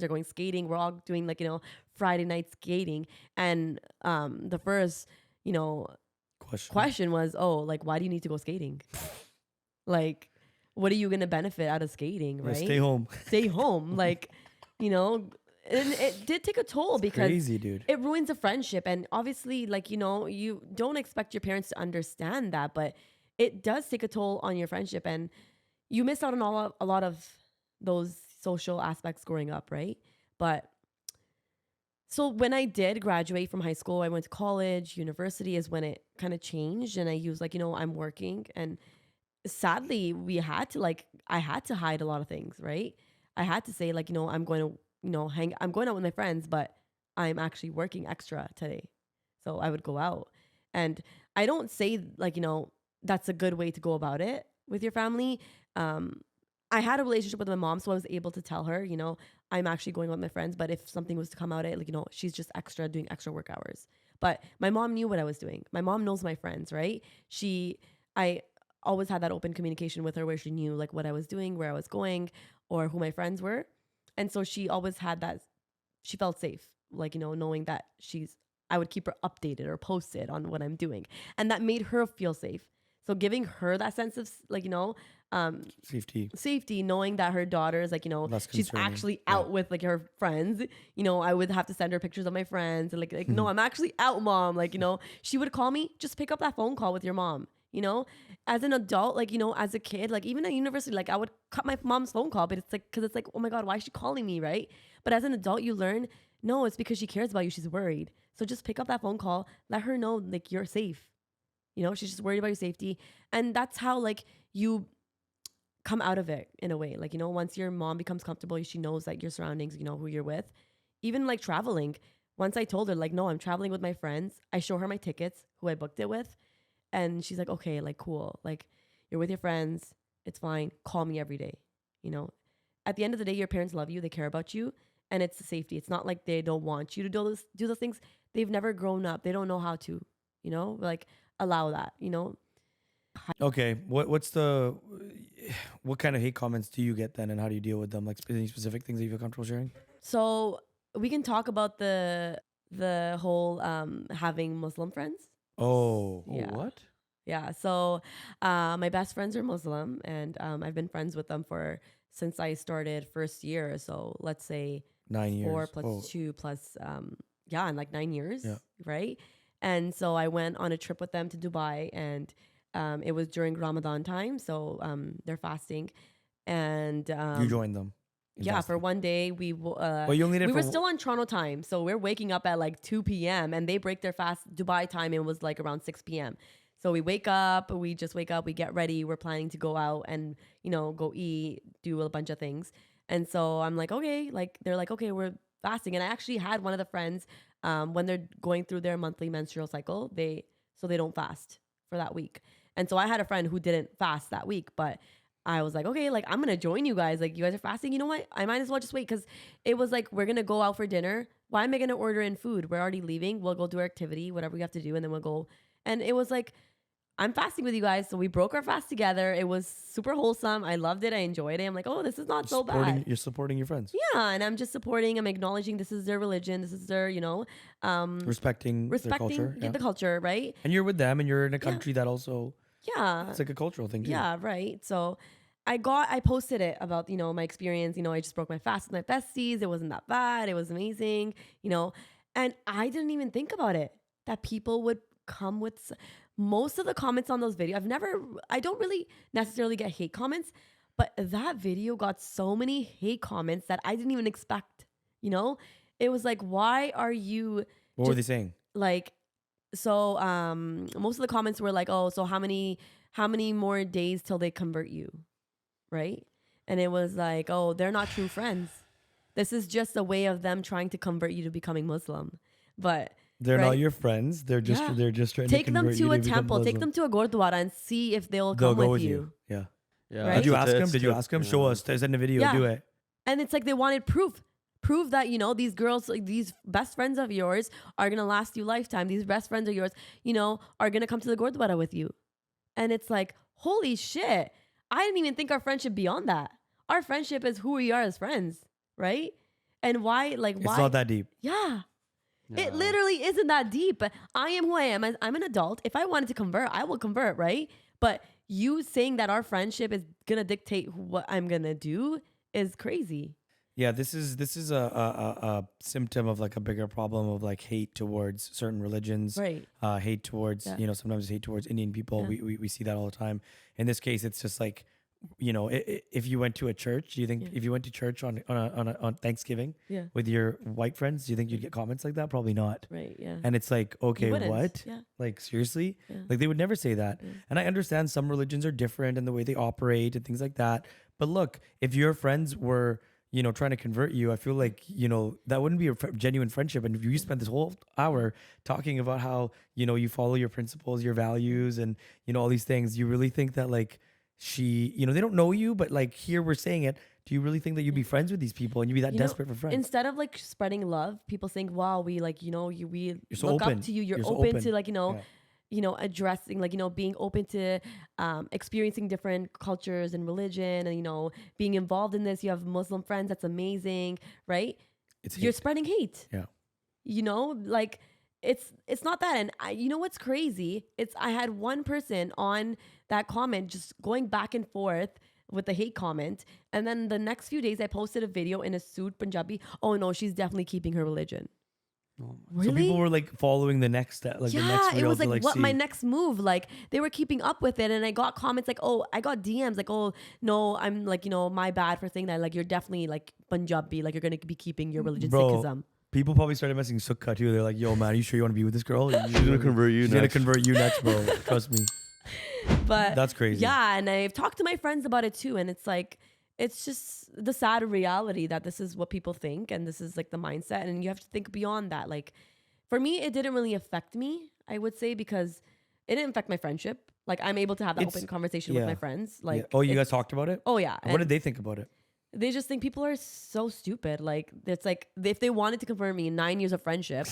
[SPEAKER 1] are going skating. We're all doing like, Friday night skating. And the first, question was, oh, like, why do you need to go skating? Like, what are you going to benefit out of skating,
[SPEAKER 3] Yeah,
[SPEAKER 1] right?
[SPEAKER 3] stay home.
[SPEAKER 1] Stay home. Like, and it did take a toll because
[SPEAKER 3] Crazy, dude.
[SPEAKER 1] it ruins a friendship. And obviously, like, you don't expect your parents to understand that, but it does take a toll on your friendship. And you miss out on a lot of those social aspects growing up, right? But so when I did graduate from high school, I went to college, university is when it kind of changed. And I used like, I'm working. And sadly, I had to hide a lot of things, right? I had to say like, I'm going to, I'm going out with my friends, but I'm actually working extra today. So I would go out. And I don't say like, that's a good way to go about it with your family. I had a relationship with my mom, so I was able to tell her, I'm actually going out with my friends, but if something was to come out, like, she's just doing extra work hours. But my mom knew what I was doing. My mom knows my friends, right? I always had that open communication with her where she knew like what I was doing, where I was going, or who my friends were. And so she always had that, she felt safe, like, knowing that I would keep her updated or posted on what I'm doing. And that made her feel safe. So giving her that sense of like, safety, knowing that her daughter is like,
[SPEAKER 3] Less
[SPEAKER 1] she's
[SPEAKER 3] concerning.
[SPEAKER 1] actually out with like her friends, I would have to send her pictures of my friends and like, no, I'm actually out, mom. Like, she would call me, just pick up that phone call with your mom, as an adult, like, as a kid, like even at university, like I would cut my mom's phone call, but it's like, cause it's like, oh my God, why is she calling me? Right. But as an adult, you learn, no, it's because she cares about you. She's worried. So just pick up that phone call, let her know like you're safe. She's just worried about your safety. And that's how like you come out of it in a way. Like, once your mom becomes comfortable, she knows that your surroundings, who you're with. Even like traveling. Once I told her like, no, I'm traveling with my friends. I show her my tickets, who I booked it with. And she's like, okay, like cool. Like you're with your friends. It's fine. Call me every day. At the end of the day, your parents love you. They care about you. And it's the safety. It's not like they don't want you to do those things. They've never grown up. They don't know how to, like allow that,
[SPEAKER 3] Okay, what kind of hate comments do you get then, and how do you deal with them? Like any specific things that you feel comfortable sharing?
[SPEAKER 1] So we can talk about the whole having Muslim friends.
[SPEAKER 3] Oh,
[SPEAKER 1] Yeah.
[SPEAKER 2] What?
[SPEAKER 1] Yeah. So my best friends are Muslim, and I've been friends with them since I started first year. So let's say
[SPEAKER 3] 9 years.
[SPEAKER 1] 4 plus 2 plus and like 9 years,
[SPEAKER 3] Yeah.
[SPEAKER 1] right? And so I went on a trip with them to Dubai, and it was during Ramadan time, so they're fasting, and
[SPEAKER 3] You joined them. in
[SPEAKER 1] yeah,
[SPEAKER 3] fasting.
[SPEAKER 1] for one day
[SPEAKER 3] Well, you only did
[SPEAKER 1] we
[SPEAKER 3] it
[SPEAKER 1] were
[SPEAKER 3] for
[SPEAKER 1] still on Toronto time, so we're waking up at like 2 p.m. and they break their fast Dubai time. It was like around 6 p.m. So we just wake up, we get ready, we're planning to go out and go eat, do a bunch of things. And so I'm like, okay, like they're like, okay, we're fasting. And I actually had one of the friends when they're going through their monthly menstrual cycle, they don't fast for that week. And so I had a friend who didn't fast that week, but I was like, okay, like I'm gonna join you guys. Like you guys are fasting. You know what? I might as well just wait, because it was like, we're gonna go out for dinner. Why am I gonna order in food? We're already leaving. We'll go do our activity, whatever we have to do, and then we'll go. And it was like, I'm fasting with you guys. So we broke our fast together. It was super wholesome. I loved it. I enjoyed it. I'm like, oh, this is not so bad.
[SPEAKER 3] You're supporting your friends.
[SPEAKER 1] Yeah, and I'm just supporting. I'm acknowledging this is their religion. This is their,
[SPEAKER 3] Respecting their culture. Yeah.
[SPEAKER 1] the culture, right?
[SPEAKER 3] And you're with them, and you're in a country that also,
[SPEAKER 1] Yeah,
[SPEAKER 3] it's like a cultural thing too.
[SPEAKER 1] yeah, right. So I posted it about, my experience. I just broke my fast with my besties. It wasn't that bad. It was amazing, and I didn't even think about it, that people would come with most of the comments on those videos. I don't really necessarily get hate comments, but that video got so many hate comments that I didn't even expect, it was like, why are you
[SPEAKER 3] What were they saying?
[SPEAKER 1] like, so most of the comments were like, oh, so how many more days till they convert you, right? And it was like, oh, they're not true friends. This is just a way of them trying to convert you to becoming Muslim. But
[SPEAKER 3] They're
[SPEAKER 1] right?
[SPEAKER 3] not your friends. They're just
[SPEAKER 1] Yeah.
[SPEAKER 3] they're just trying
[SPEAKER 1] Take
[SPEAKER 3] to
[SPEAKER 1] them
[SPEAKER 3] convert
[SPEAKER 1] to
[SPEAKER 3] you
[SPEAKER 1] a
[SPEAKER 3] to become
[SPEAKER 1] temple, take
[SPEAKER 3] Muslim.
[SPEAKER 1] them to a gurdwara and see if they'll
[SPEAKER 3] They'll
[SPEAKER 1] come
[SPEAKER 3] go
[SPEAKER 1] with you.
[SPEAKER 3] Yeah.
[SPEAKER 2] Yeah.
[SPEAKER 1] Right?
[SPEAKER 3] Did you ask
[SPEAKER 2] it's
[SPEAKER 3] him? Did you
[SPEAKER 2] still-
[SPEAKER 3] ask him?
[SPEAKER 2] yeah.
[SPEAKER 3] Show us. Send a video.
[SPEAKER 1] Yeah.
[SPEAKER 3] Do it.
[SPEAKER 1] And it's like they wanted proof. Prove that, you know, these girls, like these best friends of yours are going to last you lifetime. These best friends of yours, you know, are going to come to the Gurdwara with you. And it's like, holy shit. I didn't even think our friendship beyond that. Our friendship is who we are as friends, right? And why, like, why?
[SPEAKER 3] It's not that deep.
[SPEAKER 1] Yeah.
[SPEAKER 2] Yeah.
[SPEAKER 1] It literally isn't that deep. I am who I am. I'm an adult. If I wanted to convert, I will convert, right? But you saying that our friendship is going to dictate what I'm going to do is crazy.
[SPEAKER 3] Yeah, this is a symptom of like a bigger problem of like hate towards certain religions,
[SPEAKER 1] Right.
[SPEAKER 3] hate towards sometimes hate towards Indian people.
[SPEAKER 1] Yeah.
[SPEAKER 3] We see that all the time. In this case, it's just like, you know, if you went to a church, do you think if you went to church on Thanksgiving
[SPEAKER 1] Yeah.
[SPEAKER 3] with your white friends, do you think you'd get comments like that? Probably not.
[SPEAKER 1] Right. Yeah.
[SPEAKER 3] And it's like, okay,
[SPEAKER 1] wouldn't.
[SPEAKER 3] what?
[SPEAKER 1] Yeah.
[SPEAKER 3] Like seriously?
[SPEAKER 1] Yeah.
[SPEAKER 3] Like they would never say that.
[SPEAKER 1] Yeah.
[SPEAKER 3] And I understand some religions are different in the way they operate and things like that. But look, if your friends were, you know, trying to convert you, I feel like, you know, that wouldn't be a genuine friendship. And if you spent this whole hour talking about how, you know, you follow your principles, your values, and, you know, all these things, you really think that like she, you know, they don't know you, but like here we're saying it. Do you really think that you'd be friends with these people and you'd be that
[SPEAKER 1] You know,
[SPEAKER 3] desperate for friends?
[SPEAKER 1] Instead of like spreading love, people think, wow, we like, you know, we
[SPEAKER 3] so
[SPEAKER 1] look
[SPEAKER 3] open.
[SPEAKER 1] up to you. You're
[SPEAKER 3] so
[SPEAKER 1] open to like,
[SPEAKER 3] Yeah.
[SPEAKER 1] you know, addressing, like, you know, being open to experiencing different cultures and religion and, you know, being involved in this. You have Muslim friends. That's amazing. Right. You're
[SPEAKER 3] Hate.
[SPEAKER 1] spreading hate.
[SPEAKER 3] Yeah.
[SPEAKER 1] You know, like it's not that. And you know, what's crazy? I had one person on that comment just going back and forth with the hate comment. And then the next few days I posted a video in a suit Punjabi. Oh no, she's definitely keeping her religion.
[SPEAKER 2] Oh
[SPEAKER 1] Really?
[SPEAKER 3] So people were like following the next step, like the next
[SPEAKER 1] Yeah, it
[SPEAKER 3] reel
[SPEAKER 1] was
[SPEAKER 3] to
[SPEAKER 1] like,
[SPEAKER 3] like
[SPEAKER 1] what
[SPEAKER 3] see.
[SPEAKER 1] my next move? Like they were keeping up with it, and I got comments like, oh, I got DMs like, oh no, I'm like, you know, my bad for saying that. Like you're definitely like Punjabi, like you're gonna be keeping your religion,
[SPEAKER 3] Bro,
[SPEAKER 1] Sikhism.
[SPEAKER 3] People probably started messaging Sukha too. They're like, yo man, are you sure you want to be with this girl?
[SPEAKER 2] She's gonna convert you
[SPEAKER 3] She's gonna
[SPEAKER 2] next.
[SPEAKER 3] convert you next, bro. Trust me.
[SPEAKER 1] But
[SPEAKER 3] That's crazy.
[SPEAKER 1] yeah, and I've talked to my friends about it too, and it's like, it's just the sad reality that this is what people think, and this is like the mindset, and you have to think beyond that. Like, for me, it didn't really affect me, I would say, because it didn't affect my friendship. Like, I'm able to have that
[SPEAKER 3] It's-
[SPEAKER 1] open conversation with
[SPEAKER 3] yeah.
[SPEAKER 1] my friends.
[SPEAKER 3] Yeah.
[SPEAKER 1] Like,
[SPEAKER 3] Oh, you
[SPEAKER 1] it-
[SPEAKER 3] guys talked about it?
[SPEAKER 1] Oh yeah.
[SPEAKER 3] What
[SPEAKER 1] and
[SPEAKER 3] did they think about it?
[SPEAKER 1] they just think people are so stupid. Like, it's like if they wanted to convert me in 9 years of friendship,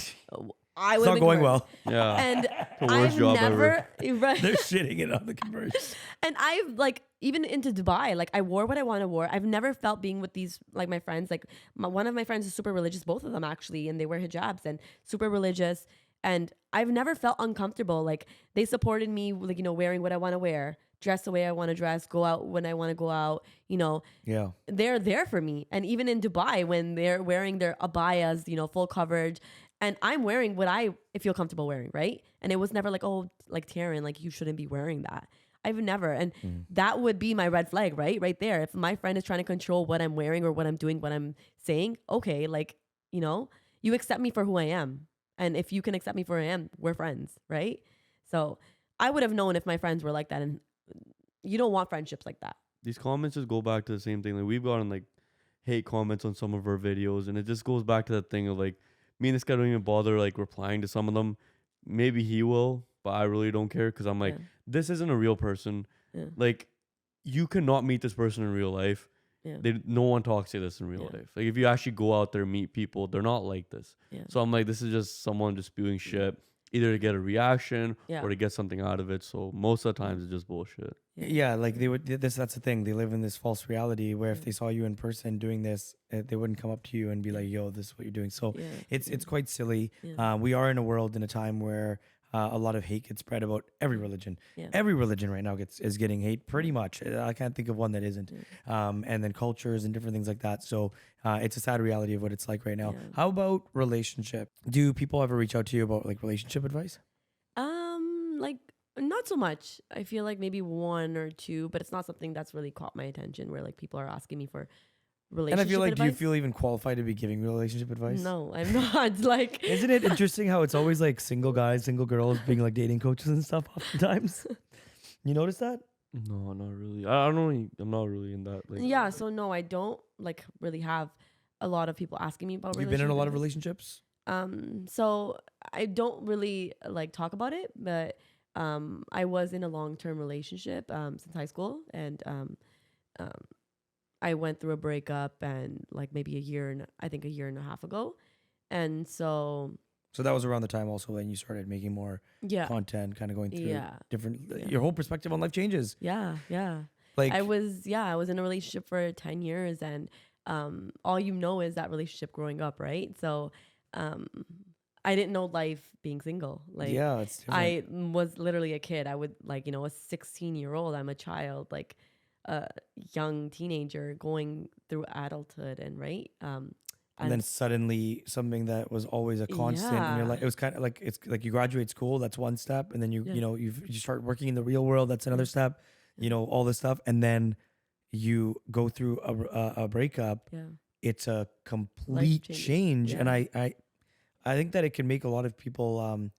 [SPEAKER 1] I
[SPEAKER 3] It's
[SPEAKER 1] would.
[SPEAKER 3] not going well.
[SPEAKER 2] Yeah.
[SPEAKER 1] And
[SPEAKER 2] The worst
[SPEAKER 1] I've
[SPEAKER 2] job
[SPEAKER 1] never. Right.
[SPEAKER 3] They're shitting it on the conversion.
[SPEAKER 1] And I've like, even into Dubai, like I wore what I want to wear. I've never felt being with these, like my friends, like one of my friends is super religious, both of them actually, and they wear hijabs and super religious. And I've never felt uncomfortable. Like they supported me, like, you know, wearing what I want to wear, dress the way I want to dress, go out when I want to go out, you know,
[SPEAKER 3] Yeah.
[SPEAKER 1] they're there for me. And even in Dubai, when they're wearing their abayas, you know, full coverage, and I'm wearing what I feel comfortable wearing, right? And it was never like, oh, like Taran, like you shouldn't be wearing that. I've never, and that would be my red flag, right? Right there. If my friend is trying to control what I'm wearing or what I'm doing, what I'm saying, okay, like, you know, you accept me for who I am. And if you can accept me for who I am, we're friends, right? So I would have known if my friends were like that, and you don't want friendships like that.
[SPEAKER 2] These comments just go back to the same thing. Like we've gotten like hate comments on some of our videos, and it just goes back to that thing of like me and this guy don't even bother like replying to some of them. Maybe he will, but I really don't care because I'm like,
[SPEAKER 1] Yeah.
[SPEAKER 2] this isn't a real person.
[SPEAKER 1] Yeah.
[SPEAKER 2] Like you cannot meet this person in real life.
[SPEAKER 1] Yeah.
[SPEAKER 2] No one talks to this in real
[SPEAKER 1] Yeah.
[SPEAKER 2] life. Like if you actually go out there and meet people, they're not like this.
[SPEAKER 1] Yeah.
[SPEAKER 2] So I'm like, this is just someone just spewing shit, either to get a reaction
[SPEAKER 1] Yeah.
[SPEAKER 2] or to get something out of it. So most of the times it's just bullshit.
[SPEAKER 3] Yeah, like they would. That's the thing. They live in this false reality where if they saw you in person doing this, they wouldn't come up to you and be like, "Yo, this is what you're doing." So
[SPEAKER 1] Yeah.
[SPEAKER 3] it's quite silly.
[SPEAKER 1] Yeah.
[SPEAKER 3] We are in a world in a time where a lot of hate gets spread about every religion.
[SPEAKER 1] Yeah.
[SPEAKER 3] Every religion right now is getting hate pretty much. I can't think of one that isn't. And then cultures and different things like that. So it's a sad reality of what it's like right now.
[SPEAKER 1] Yeah.
[SPEAKER 3] How about relationship? Do people ever reach out to you about like relationship advice?
[SPEAKER 1] Like not so much. I feel like maybe one or two, but it's not something that's really caught my attention where like people are asking me for relationship
[SPEAKER 3] And I feel like,
[SPEAKER 1] advice.
[SPEAKER 3] do you feel even qualified to be giving relationship advice?
[SPEAKER 1] No, I'm not. Like,
[SPEAKER 3] Isn't it interesting how it's always like single guys, single girls being like dating coaches and stuff oftentimes? You notice that?
[SPEAKER 2] No, not really. I don't know. I'm not really in that. Like,
[SPEAKER 1] Yeah, so no, I don't like really have a lot of people asking me about
[SPEAKER 3] You've been in a lot of
[SPEAKER 1] relationships.
[SPEAKER 3] relationships.
[SPEAKER 1] So I don't really like talk about it, but I was in a long-term relationship since high school, and um, I went through a breakup and like maybe I think a year and a half ago, and so
[SPEAKER 3] So that was around the time also when you started making more
[SPEAKER 1] yeah,
[SPEAKER 3] content, kind of going through
[SPEAKER 1] yeah,
[SPEAKER 3] different.
[SPEAKER 1] yeah,
[SPEAKER 3] Your whole perspective on life changes.
[SPEAKER 1] yeah.
[SPEAKER 3] Like
[SPEAKER 1] I was in a relationship for 10 years, and all you know is that relationship growing up, right? So um, I didn't know life being single. Like
[SPEAKER 3] yeah, it's different.
[SPEAKER 1] I was literally a kid. I would like, a 16-year-old, I'm a child, like a young teenager going through adulthood and right.
[SPEAKER 3] And then
[SPEAKER 1] And
[SPEAKER 3] suddenly something that was always a constant in your
[SPEAKER 1] yeah,
[SPEAKER 3] life. It was kind of like it's like you graduate school, that's one step, and then
[SPEAKER 1] yeah,
[SPEAKER 3] you start working in the real world, that's
[SPEAKER 1] yeah,
[SPEAKER 3] another step.
[SPEAKER 1] yeah,
[SPEAKER 3] All this stuff, and then you go through a breakup.
[SPEAKER 1] yeah.
[SPEAKER 3] It's a
[SPEAKER 1] Life
[SPEAKER 3] complete
[SPEAKER 1] changes.
[SPEAKER 3] change, and
[SPEAKER 1] Yeah.
[SPEAKER 3] I think that it can make a lot of people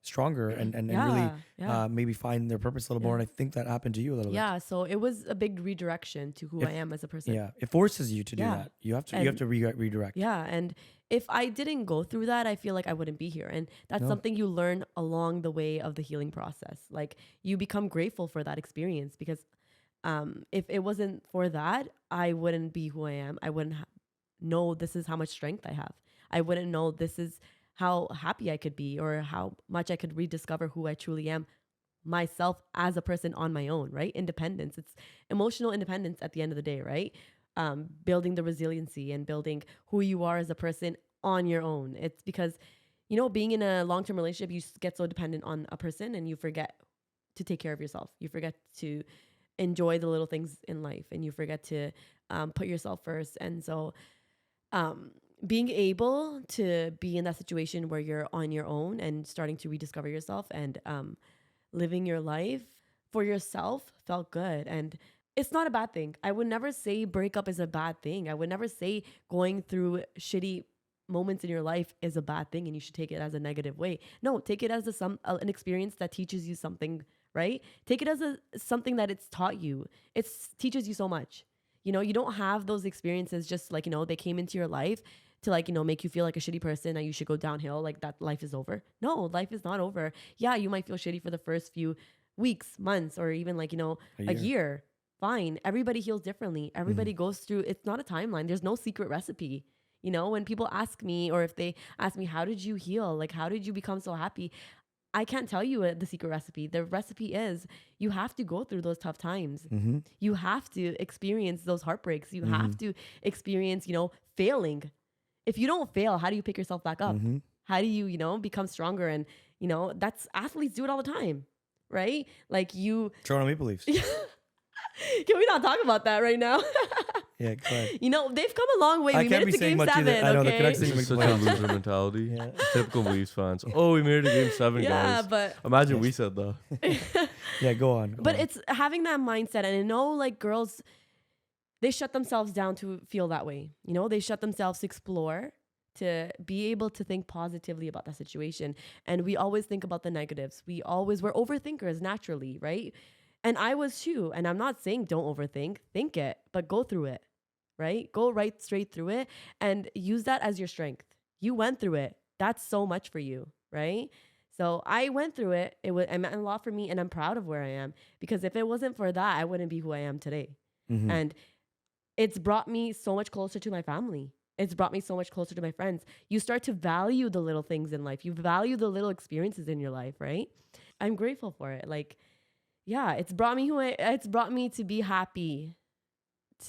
[SPEAKER 3] stronger and really
[SPEAKER 1] Yeah. Yeah.
[SPEAKER 3] maybe find their purpose a little more.
[SPEAKER 1] Yeah.
[SPEAKER 3] And I think that happened to you a little bit.
[SPEAKER 1] Yeah. So it was a big redirection to who I
[SPEAKER 3] If
[SPEAKER 1] am as a person.
[SPEAKER 3] yeah, it forces you to do
[SPEAKER 1] Yeah.
[SPEAKER 3] that. You have
[SPEAKER 1] And
[SPEAKER 3] to redirect.
[SPEAKER 1] yeah. And if I didn't go through that, I feel like I wouldn't be here. And that's
[SPEAKER 3] No,
[SPEAKER 1] something you learn along the way of the healing process. Like you become grateful for that experience because if it wasn't for that, I wouldn't be who I am. I wouldn't know this is how much strength I have. I wouldn't know this is how happy I could be or how much I could rediscover who I truly am myself as a person on my own, right? Independence. It's emotional independence at the end of the day, right? Building the resiliency and building who you are as a person on your own. It's because, being in a long term relationship, you get so dependent on a person and you forget to take care of yourself. You forget to enjoy the little things in life and you forget to put yourself first. And so, um, being able to be in that situation where you're on your own and starting to rediscover yourself and living your life for yourself felt good. And it's not a bad thing. I would never say breakup is a bad thing. I would never say going through shitty moments in your life is a bad thing and you should take it as a negative way. No, take it as an experience that teaches you something, right? Take it as something that it's taught you. It teaches you so much. You don't have those experiences just like, they came into your life to like, make you feel like a shitty person and you should go downhill, like that life is over. No, life is not over. Yeah, you might feel shitty for the first few weeks, months, or even like, a year. Fine. Everybody heals differently. Everybody goes through, it's not a timeline. There's no secret recipe. When people ask me or if they ask me, how did you heal? Like, how did you become so happy? I can't tell you the secret recipe. The recipe is you have to go through those tough times.
[SPEAKER 3] Mm-hmm.
[SPEAKER 1] You have to experience those heartbreaks. You
[SPEAKER 3] Mm-hmm.
[SPEAKER 1] have to experience, failing. If you don't fail, how do you pick yourself back up?
[SPEAKER 3] Mm-hmm.
[SPEAKER 1] How do you, become stronger? And, that's athletes do it all the time, right? Like you,
[SPEAKER 3] Toronto Maple Leafs.
[SPEAKER 1] can we not talk about that right now?
[SPEAKER 3] Yeah, go ahead.
[SPEAKER 1] They've come a long way.
[SPEAKER 3] I
[SPEAKER 1] We
[SPEAKER 3] can't
[SPEAKER 1] made
[SPEAKER 3] be
[SPEAKER 1] it to
[SPEAKER 3] saying
[SPEAKER 1] game
[SPEAKER 3] much either.
[SPEAKER 1] 7.
[SPEAKER 3] I know the
[SPEAKER 1] Okay.
[SPEAKER 3] Canucks
[SPEAKER 2] this
[SPEAKER 3] didn't
[SPEAKER 2] is
[SPEAKER 3] make
[SPEAKER 2] such
[SPEAKER 3] the
[SPEAKER 2] a
[SPEAKER 3] playoffs.
[SPEAKER 2] loser mentality.
[SPEAKER 3] Yeah.
[SPEAKER 2] Typical Leafs fans. Oh, we made it to game 7,
[SPEAKER 1] Yeah,
[SPEAKER 2] guys.
[SPEAKER 1] but
[SPEAKER 2] Imagine we said that.
[SPEAKER 3] Yeah, go on. Go
[SPEAKER 1] but
[SPEAKER 3] on.
[SPEAKER 1] it's having that mindset. And I know like girls, they shut themselves down to feel that way. They shut themselves to explore, to be able to think positively about that situation. And we always think about the negatives. We're overthinkers naturally, right? And I was too. And I'm not saying don't overthink, think it, but go through it, right? Go right straight through it and use that as your strength. You went through it. That's so much for you, right? So I went through it. It meant a lot for me and I'm proud of where I am because if it wasn't for that, I wouldn't be who I am today.
[SPEAKER 3] Mhm.
[SPEAKER 1] And it's brought me so much closer to my family. It's brought me so much closer to my friends. You start to value the little things in life. You value the little experiences in your life, right? I'm grateful for it. Like, yeah, it's brought me to be happy.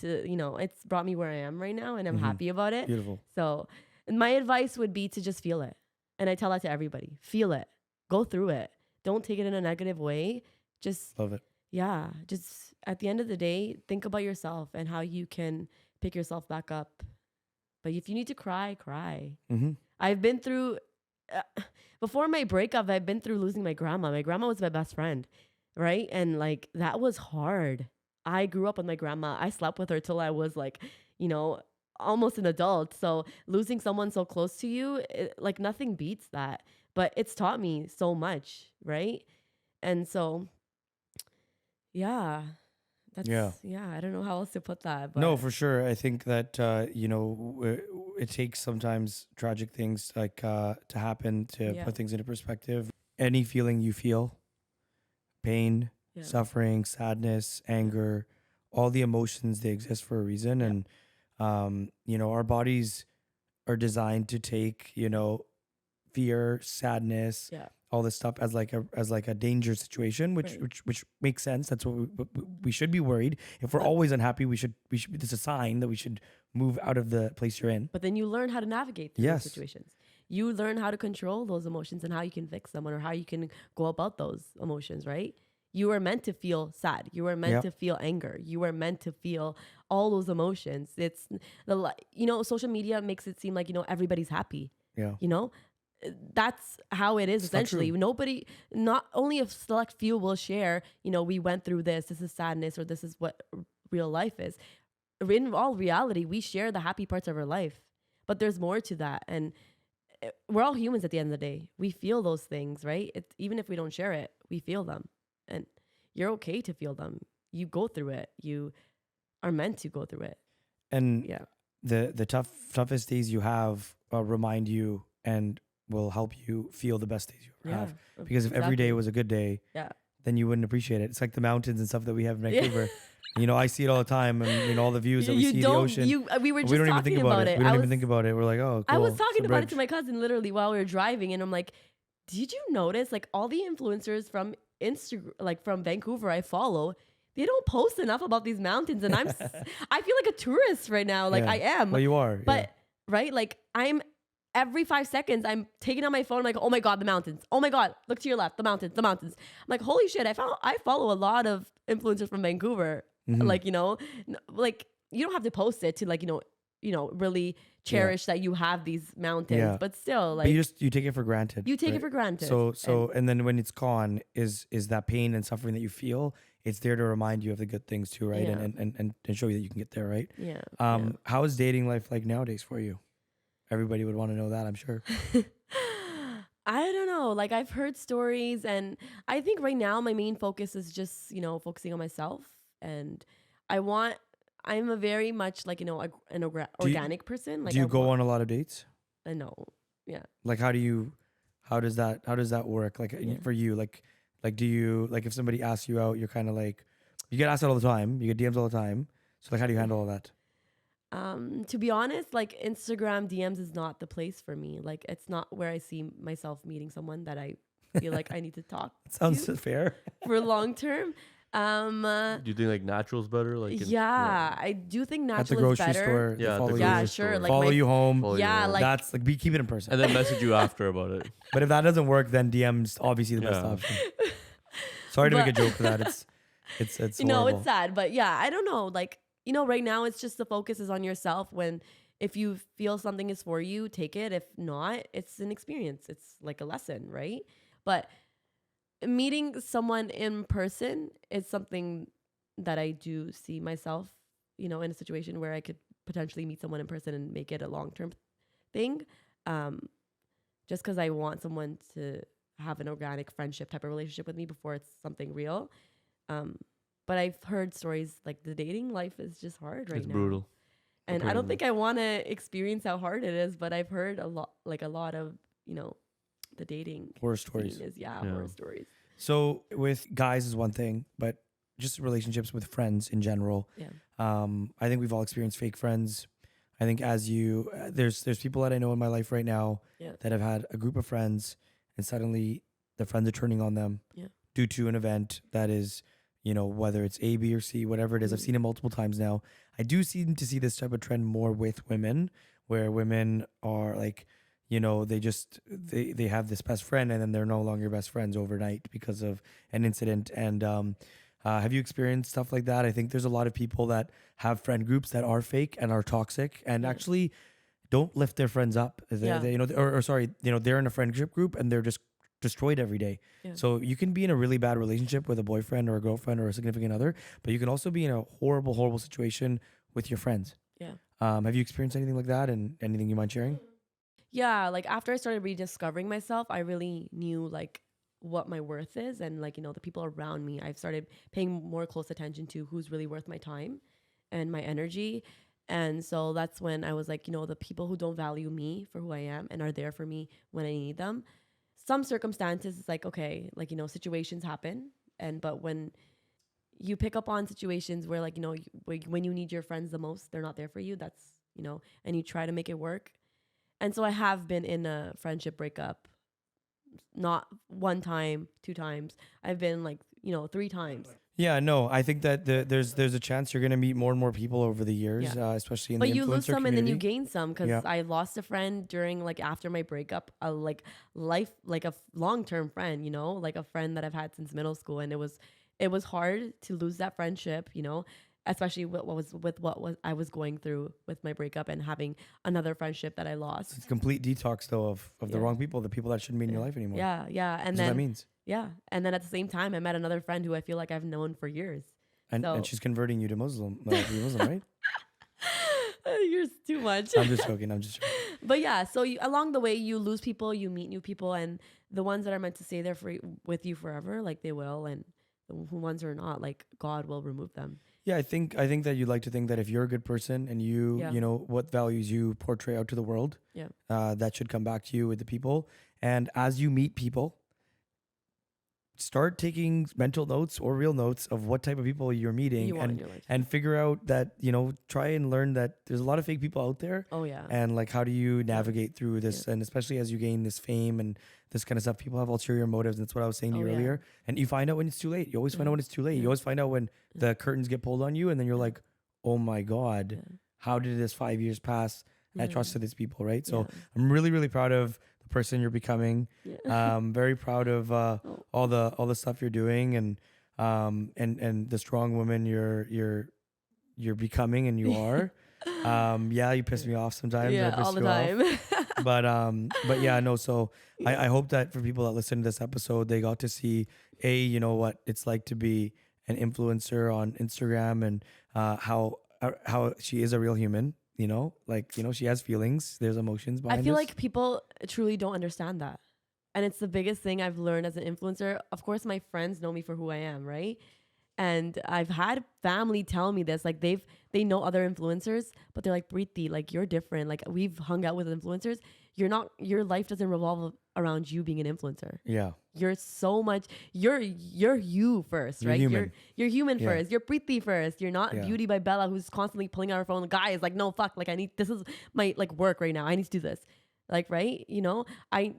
[SPEAKER 1] It's brought me where I am right now and I'm
[SPEAKER 3] Mhm.
[SPEAKER 1] happy about it.
[SPEAKER 3] Beautiful.
[SPEAKER 1] So my advice would be to just feel it. And I tell that to everybody. Feel it. Go through it. Don't take it in a negative way. Just
[SPEAKER 3] Love it.
[SPEAKER 1] yeah, just at the end of the day, think about yourself and how you can pick yourself back up. But if you need to cry, cry.
[SPEAKER 3] Mm-hmm.
[SPEAKER 1] I've been through, before my breakup, I've been through losing my grandma. My grandma was my best friend, right? And like, that was hard. I grew up with my grandma. I slept with her till I was like, almost an adult. So losing someone so close to you, like nothing beats that. But it's taught me so much, right? And so, yeah. That's I don't know how else to put that. But
[SPEAKER 3] No, for sure. I think that it takes sometimes tragic things like to happen to
[SPEAKER 1] Yeah.
[SPEAKER 3] put things into perspective. Any feeling you feel, pain,
[SPEAKER 1] Yeah.
[SPEAKER 3] suffering, sadness, anger, all the emotions, they exist for a reason.
[SPEAKER 1] Yeah.
[SPEAKER 3] And our bodies are designed to take, fear, sadness,
[SPEAKER 1] Yeah.
[SPEAKER 3] all this stuff as like a danger situation, which
[SPEAKER 1] Right.
[SPEAKER 3] which makes sense. That's we should be worried. If we're
[SPEAKER 1] But-
[SPEAKER 3] always unhappy, we should it's a sign that we should move out of the place you're in.
[SPEAKER 1] But then you learn how to navigate through
[SPEAKER 3] Yes.
[SPEAKER 1] those situations. You learn how to control those emotions and how you can fix them or how you can go about those emotions, right? You were meant to feel sad. You were meant
[SPEAKER 3] Yep.
[SPEAKER 1] to feel anger. You were meant to feel all those emotions. It's social media makes it seem like, everybody's happy.
[SPEAKER 3] Yeah.
[SPEAKER 1] That's how it is
[SPEAKER 3] It's not
[SPEAKER 1] essentially.
[SPEAKER 3] true.
[SPEAKER 1] Nobody, not only a select few will share, we went through this is sadness, or this is what real life is. In all reality, we share the happy parts of our life, but there's more to that. And we're all humans at the end of the day. We feel those things, right? Even if we don't share it, we feel them. And you're okay to feel them. You go through it. You are meant to go through it.
[SPEAKER 3] And
[SPEAKER 1] Yeah.
[SPEAKER 3] the toughest days you have remind you and will help you feel the best days you ever have. Because if every day
[SPEAKER 1] exactly.
[SPEAKER 3] was a good day,
[SPEAKER 1] Yeah.
[SPEAKER 3] then you wouldn't appreciate it. It's like the mountains and stuff that we have in
[SPEAKER 1] Yeah.
[SPEAKER 3] Vancouver. I see it all the time, and all the views that we
[SPEAKER 1] You
[SPEAKER 3] see, the
[SPEAKER 1] don't,
[SPEAKER 3] ocean.
[SPEAKER 1] we were
[SPEAKER 3] But
[SPEAKER 1] just
[SPEAKER 3] we don't even
[SPEAKER 1] talking
[SPEAKER 3] think about
[SPEAKER 1] about
[SPEAKER 3] it.
[SPEAKER 1] it.
[SPEAKER 3] We don't
[SPEAKER 1] I
[SPEAKER 3] even
[SPEAKER 1] was-
[SPEAKER 3] think about it. We're like, oh, cool.
[SPEAKER 1] I was
[SPEAKER 3] it's a
[SPEAKER 1] talking about it
[SPEAKER 3] bridge.
[SPEAKER 1] to my cousin literally while we were driving, and I'm like, did you notice like all the influencers from Instagram, like from Vancouver I follow, they don't post enough about these mountains, and I feel like a tourist right now. Like
[SPEAKER 3] Yeah.
[SPEAKER 1] I am.
[SPEAKER 3] Well, you are.
[SPEAKER 1] But right, like I'm every 5 seconds I'm taking out my phone. I'm like, oh my god, the mountains. Oh my god, look to your left, the mountains, the mountains. I'm like, holy shit! I follow a lot of influencers from Vancouver.
[SPEAKER 3] Mhm.
[SPEAKER 1] Like like you don't have to post it to like really cherish that you have these mountains,
[SPEAKER 3] Yeah.
[SPEAKER 1] but still
[SPEAKER 3] But
[SPEAKER 1] like
[SPEAKER 3] you take it for granted.
[SPEAKER 1] you take
[SPEAKER 3] right?
[SPEAKER 1] it for granted.
[SPEAKER 3] And then when it's gone, is that pain and suffering that you feel? It's there to remind you of the good things too, right?
[SPEAKER 1] Yeah.
[SPEAKER 3] And show you that you can get there, right?
[SPEAKER 1] yeah.
[SPEAKER 3] How is dating life like nowadays for you? Everybody would want to know that, I'm sure.
[SPEAKER 1] I don't know. Like I've heard stories, and I think right now my main focus is just focusing on myself, and I'm a very much like an organic person. Like
[SPEAKER 3] Do you
[SPEAKER 1] I
[SPEAKER 3] go
[SPEAKER 1] want,
[SPEAKER 3] on a lot of dates?
[SPEAKER 1] no, yeah.
[SPEAKER 3] Like how does that work? Like
[SPEAKER 1] Yeah.
[SPEAKER 3] for you, like do you, like if somebody asks you out, you're kind of like, you get asked out all the time, you get DMs all the time. So like how do you handle all that?
[SPEAKER 1] To be honest, like Instagram DMs is not the place for me. Like it's not where I see myself meeting someone that I feel like I need to talk
[SPEAKER 3] Sounds
[SPEAKER 1] to
[SPEAKER 3] fair.
[SPEAKER 1] for long term.
[SPEAKER 2] Do you think like natural's better? Like
[SPEAKER 1] Yeah, I do think
[SPEAKER 3] At the
[SPEAKER 1] natural is
[SPEAKER 3] grocery
[SPEAKER 1] better.
[SPEAKER 3] store, they
[SPEAKER 2] Yeah, at the
[SPEAKER 3] follow you,
[SPEAKER 1] Yeah,
[SPEAKER 2] grocery
[SPEAKER 1] sure.
[SPEAKER 2] store.
[SPEAKER 1] Like
[SPEAKER 3] follow
[SPEAKER 1] my,
[SPEAKER 3] you home.
[SPEAKER 2] Follow you
[SPEAKER 1] yeah,
[SPEAKER 2] home.
[SPEAKER 1] like
[SPEAKER 3] That's like, keep it in person.
[SPEAKER 2] and then message you after about it.
[SPEAKER 3] But if that doesn't work, then DM's obviously the best
[SPEAKER 2] Yeah.
[SPEAKER 3] option. Sorry to make a
[SPEAKER 1] But-
[SPEAKER 3] joke for that. It's
[SPEAKER 1] no,
[SPEAKER 3] horrible.
[SPEAKER 1] it's sad, but yeah, I don't know. Like right now, it's just the focus is on yourself. When if you feel something is for you, take it. If not, it's an experience. It's like a lesson, right? But meeting someone in person is something that I do see myself, in a situation where I could potentially meet someone in person and make it a long-term thing. Just because I want someone to have an organic friendship type of relationship with me before it's something real. But I've heard stories like the dating life is just hard right
[SPEAKER 2] It's
[SPEAKER 1] now.
[SPEAKER 2] brutal.
[SPEAKER 1] And I don't
[SPEAKER 2] Apparently.
[SPEAKER 1] think I want to experience how hard it is, but I've heard a lot of, the dating
[SPEAKER 3] Horror
[SPEAKER 1] scene
[SPEAKER 3] stories.
[SPEAKER 1] is
[SPEAKER 2] Yeah.
[SPEAKER 1] horror stories.
[SPEAKER 3] So with guys is one thing, but just relationships with friends in general.
[SPEAKER 1] Yeah.
[SPEAKER 3] I think we've all experienced fake friends. I think there's people that I know in my life right now
[SPEAKER 1] Yeah.
[SPEAKER 3] that have had a group of friends, and suddenly the friends are turning on them
[SPEAKER 1] Yeah.
[SPEAKER 3] due to an event that is, whether it's A, B, or C, whatever it is. I've
[SPEAKER 1] Mhm.
[SPEAKER 3] seen it multiple times now. I do seem to see this type of trend more with women, where women are like, they have this best friend, and then they're no longer best friends overnight because of an incident. And have you experienced stuff like that? I think there's a lot of people that have friend groups that are fake and are toxic, and
[SPEAKER 1] Yeah.
[SPEAKER 3] actually don't lift their friends up.
[SPEAKER 1] Yeah.
[SPEAKER 3] They're in a friendship group and they're just destroyed every day.
[SPEAKER 1] Yeah.
[SPEAKER 3] So you can be in a really bad relationship with a boyfriend or a girlfriend or a significant other, but you can also be in a horrible, horrible situation with your friends.
[SPEAKER 1] Yeah.
[SPEAKER 3] Have you experienced anything like that, and anything you mind sharing?
[SPEAKER 1] Yeah, like after I started rediscovering myself, I really knew like what my worth is, and like, you know, the people around me, I've started paying more close attention to who's really worth my time and my energy. And so that's when I was like, you know, the people who don't value me for who I am and are there for me when I need them. Some circumstances, it's like, okay, like, you know, situations happen. But when you pick up on situations where, like, you know, when you need your friends the most, they're not there for you, that's, you know, and you try to make it work. And so I have been in a friendship breakup, not one time, two times. I've been like, you know, 3 times.
[SPEAKER 3] Yeah, no, I think that there's a chance you're gonna meet more and more people over the years,
[SPEAKER 1] Yeah.
[SPEAKER 3] especially in
[SPEAKER 1] But
[SPEAKER 3] the
[SPEAKER 1] you lose
[SPEAKER 3] influencer
[SPEAKER 1] some and then you
[SPEAKER 3] community.
[SPEAKER 1] gain some, because
[SPEAKER 3] Yeah.
[SPEAKER 1] I lost a friend during, like, after my breakup, a like life, like a long-term friend, you know, like a friend that I've had since middle school. And it was hard to lose that friendship, you know, especially what was I was going through with my breakup and having another friendship that I lost.
[SPEAKER 3] It's a complete detox though of the
[SPEAKER 1] Yeah.
[SPEAKER 3] wrong people, the people that shouldn't be in your life anymore.
[SPEAKER 1] Yeah, yeah.
[SPEAKER 3] That's
[SPEAKER 1] And
[SPEAKER 3] what that
[SPEAKER 1] then
[SPEAKER 3] means.
[SPEAKER 1] yeah, and then at the same time, I met another friend who I feel like I've known for years.
[SPEAKER 3] And
[SPEAKER 1] So
[SPEAKER 3] she's converting you to Muslim, you're Muslim, right?
[SPEAKER 1] you're too much.
[SPEAKER 3] I'm just joking.
[SPEAKER 1] But yeah, so along the way, you lose people, you meet new people, and the ones that are meant to stay there with you forever, like they will, and the ones who are not, like God will remove them.
[SPEAKER 3] Yeah, I think that you'd like to think that if you're a good person and you
[SPEAKER 1] Yeah.
[SPEAKER 3] you know what values you portray out to the world,
[SPEAKER 1] Yeah.
[SPEAKER 3] that should come back to you with the people. And as you meet people, start taking mental notes or real notes of what type of people you're meeting,
[SPEAKER 1] You want in your life.
[SPEAKER 3] and figure out that, you know, try and learn that there's a lot of fake people out there.
[SPEAKER 1] Oh yeah.
[SPEAKER 3] And like, how do you navigate through this? And especially as you gain this fame and this kind of stuff, people have ulterior motives. And that's what I was saying to you
[SPEAKER 1] Oh, yeah.
[SPEAKER 3] earlier. And you find out when it's too late. You always find out when it's too late. You always find out when the curtains get pulled on you, and then you're like, oh my God, how did this 5 years pass? I trusted these people, right? So I'm really, really proud of the person you're becoming. Very proud of all the stuff you're doing, and the strong woman you're becoming, and you are. Yeah, you piss me off sometimes. I
[SPEAKER 1] Yeah,
[SPEAKER 3] piss
[SPEAKER 1] all the
[SPEAKER 3] you off.
[SPEAKER 1] time.
[SPEAKER 3] But yeah, no. So I hope that for people that listen to this episode, they got to see you know what it's like to be an influencer on Instagram, and how she is a real human. You know, like, you know, she has feelings. There's emotions behind
[SPEAKER 1] I feel
[SPEAKER 3] this.
[SPEAKER 1] like people truly don't understand that. And it's the biggest thing I've learned as an influencer. Of course, my friends know me for who I am, right? And I've had family tell me this, like they know other influencers, but they're like, Preeti, like you're different. Like we've hung out with influencers. Your life doesn't revolve around you being an influencer.
[SPEAKER 3] Yeah.
[SPEAKER 1] You're so much, you're you first,
[SPEAKER 3] You're
[SPEAKER 1] right?
[SPEAKER 3] human.
[SPEAKER 1] You're human
[SPEAKER 3] Yeah.
[SPEAKER 1] first. You're Preeti first. You're not
[SPEAKER 3] Yeah.
[SPEAKER 1] Beauty by Bella, who's constantly pulling out her phone. The guy is like, no, fuck, like this is my like work right now. I need to do this. Like, right? You know,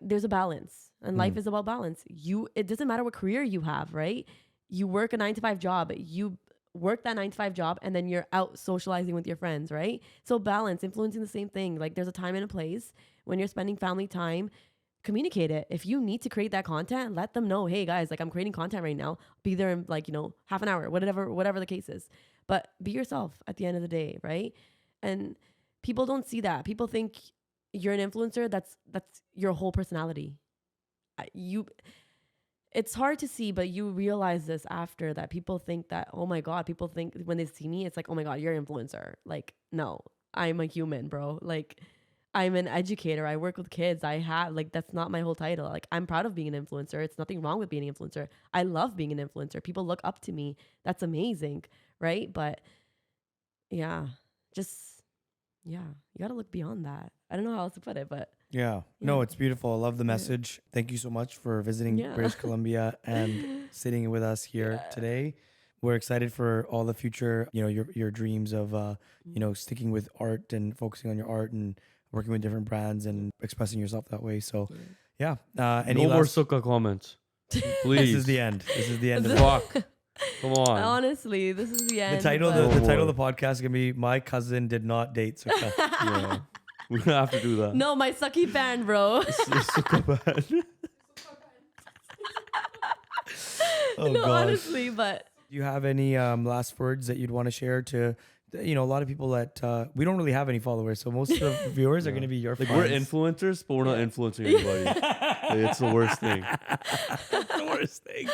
[SPEAKER 1] there's a balance, and life is about balance. It doesn't matter what career you have, right? You work a 9-to-5 job. You work that 9-to-5 job, and then you're out socializing with your friends, right? So balance, influencing, the same thing. Like there's a time and a place. When you're spending family time, communicate it. If you need to create that content, let them know, hey guys, like I'm creating content right now. Be there in, like, you know, half an hour, whatever the case is. But be yourself at the end of the day, right? And people don't see that. People think you're an influencer. That's your whole personality. It's hard to see, but you realize this after that. People think that, oh my God, people think when they see me, it's like, oh my God, you're an influencer. Like, no, I'm a human, bro. Like, I'm an educator. I work with kids. That's not my whole title. Like, I'm proud of being an influencer. It's nothing wrong with being an influencer. I love being an influencer. People look up to me. That's amazing, right? But yeah, you gotta look beyond that. I don't know how else to put it, but
[SPEAKER 3] Yeah. No, it's beautiful. I love the message. Thank you so much for visiting British Columbia and sitting with us here today. We're excited for all the future, you know, your dreams of, you know, sticking with art and focusing on your art and working with different brands and expressing yourself that way. So, yeah. Any
[SPEAKER 2] No more
[SPEAKER 3] last,
[SPEAKER 2] sukkah comments,
[SPEAKER 3] this
[SPEAKER 2] please.
[SPEAKER 3] is the end. This is the end of it.
[SPEAKER 2] Fuck. Come on.
[SPEAKER 1] honestly, this is the end.
[SPEAKER 3] The title,
[SPEAKER 1] but-
[SPEAKER 3] the title of the podcast is gonna be "My Cousin Did Not Date Sukkah."
[SPEAKER 2] Yeah. We're gonna have to do that.
[SPEAKER 1] No, my sucky fan, bro.
[SPEAKER 2] Sukkah ban.
[SPEAKER 3] Oh
[SPEAKER 1] No,
[SPEAKER 3] gosh.
[SPEAKER 1] honestly, but
[SPEAKER 3] Do you have any last words that you'd want to share to, you know, a lot of people that we don't really have any followers, so most of the viewers are going to be your
[SPEAKER 2] Like
[SPEAKER 3] friends.
[SPEAKER 2] we're influencers, but we're not influencing anybody. It's the worst thing.
[SPEAKER 3] the worst thing.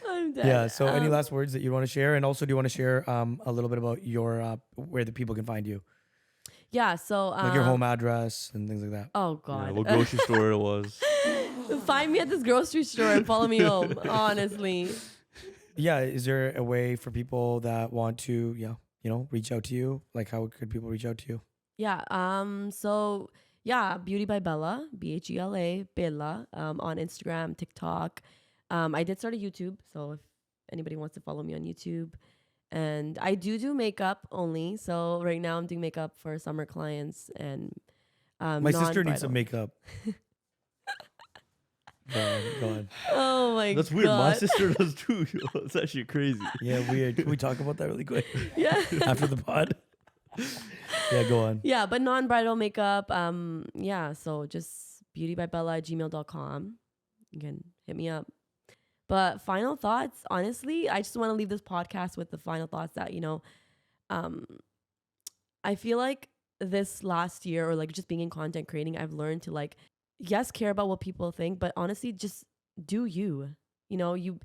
[SPEAKER 1] I'm dead.
[SPEAKER 3] Yeah. So, any last words that you want to share, and also do you want to share a little bit about your where the people can find you,
[SPEAKER 1] Yeah, so
[SPEAKER 3] like your home address and things like that?
[SPEAKER 1] Oh
[SPEAKER 2] Yeah,
[SPEAKER 1] God.
[SPEAKER 2] what grocery store it was.
[SPEAKER 1] Find me at this grocery store and follow me home. Honestly.
[SPEAKER 3] Yeah. Is there a way for people that want to, reach out to you? Like, how could people reach out to you?
[SPEAKER 1] Yeah. So yeah, Beauty by Bella, Bhela, Bella, on Instagram, TikTok. I did start a YouTube, so if anybody wants to follow me on YouTube. And I do makeup only. So right now I'm doing makeup for summer clients and
[SPEAKER 3] My sister needs some
[SPEAKER 1] non-bridal.
[SPEAKER 3] makeup. Go on.
[SPEAKER 1] Oh my god.
[SPEAKER 2] That's weird. My sister does too. Yo. It's actually crazy.
[SPEAKER 3] Yeah, weird. Can we talk about that really quick
[SPEAKER 1] Yeah.
[SPEAKER 3] after the pod? Yeah, go on.
[SPEAKER 1] Yeah, but non-bridal makeup. Yeah, so just beautybybella@gmail.com. You can hit me up. But final thoughts, honestly, I just want to leave this podcast with the final thoughts that, I feel like this last year or like just being in content creating, I've learned to like, yes, care about what people think, but honestly, just do you. You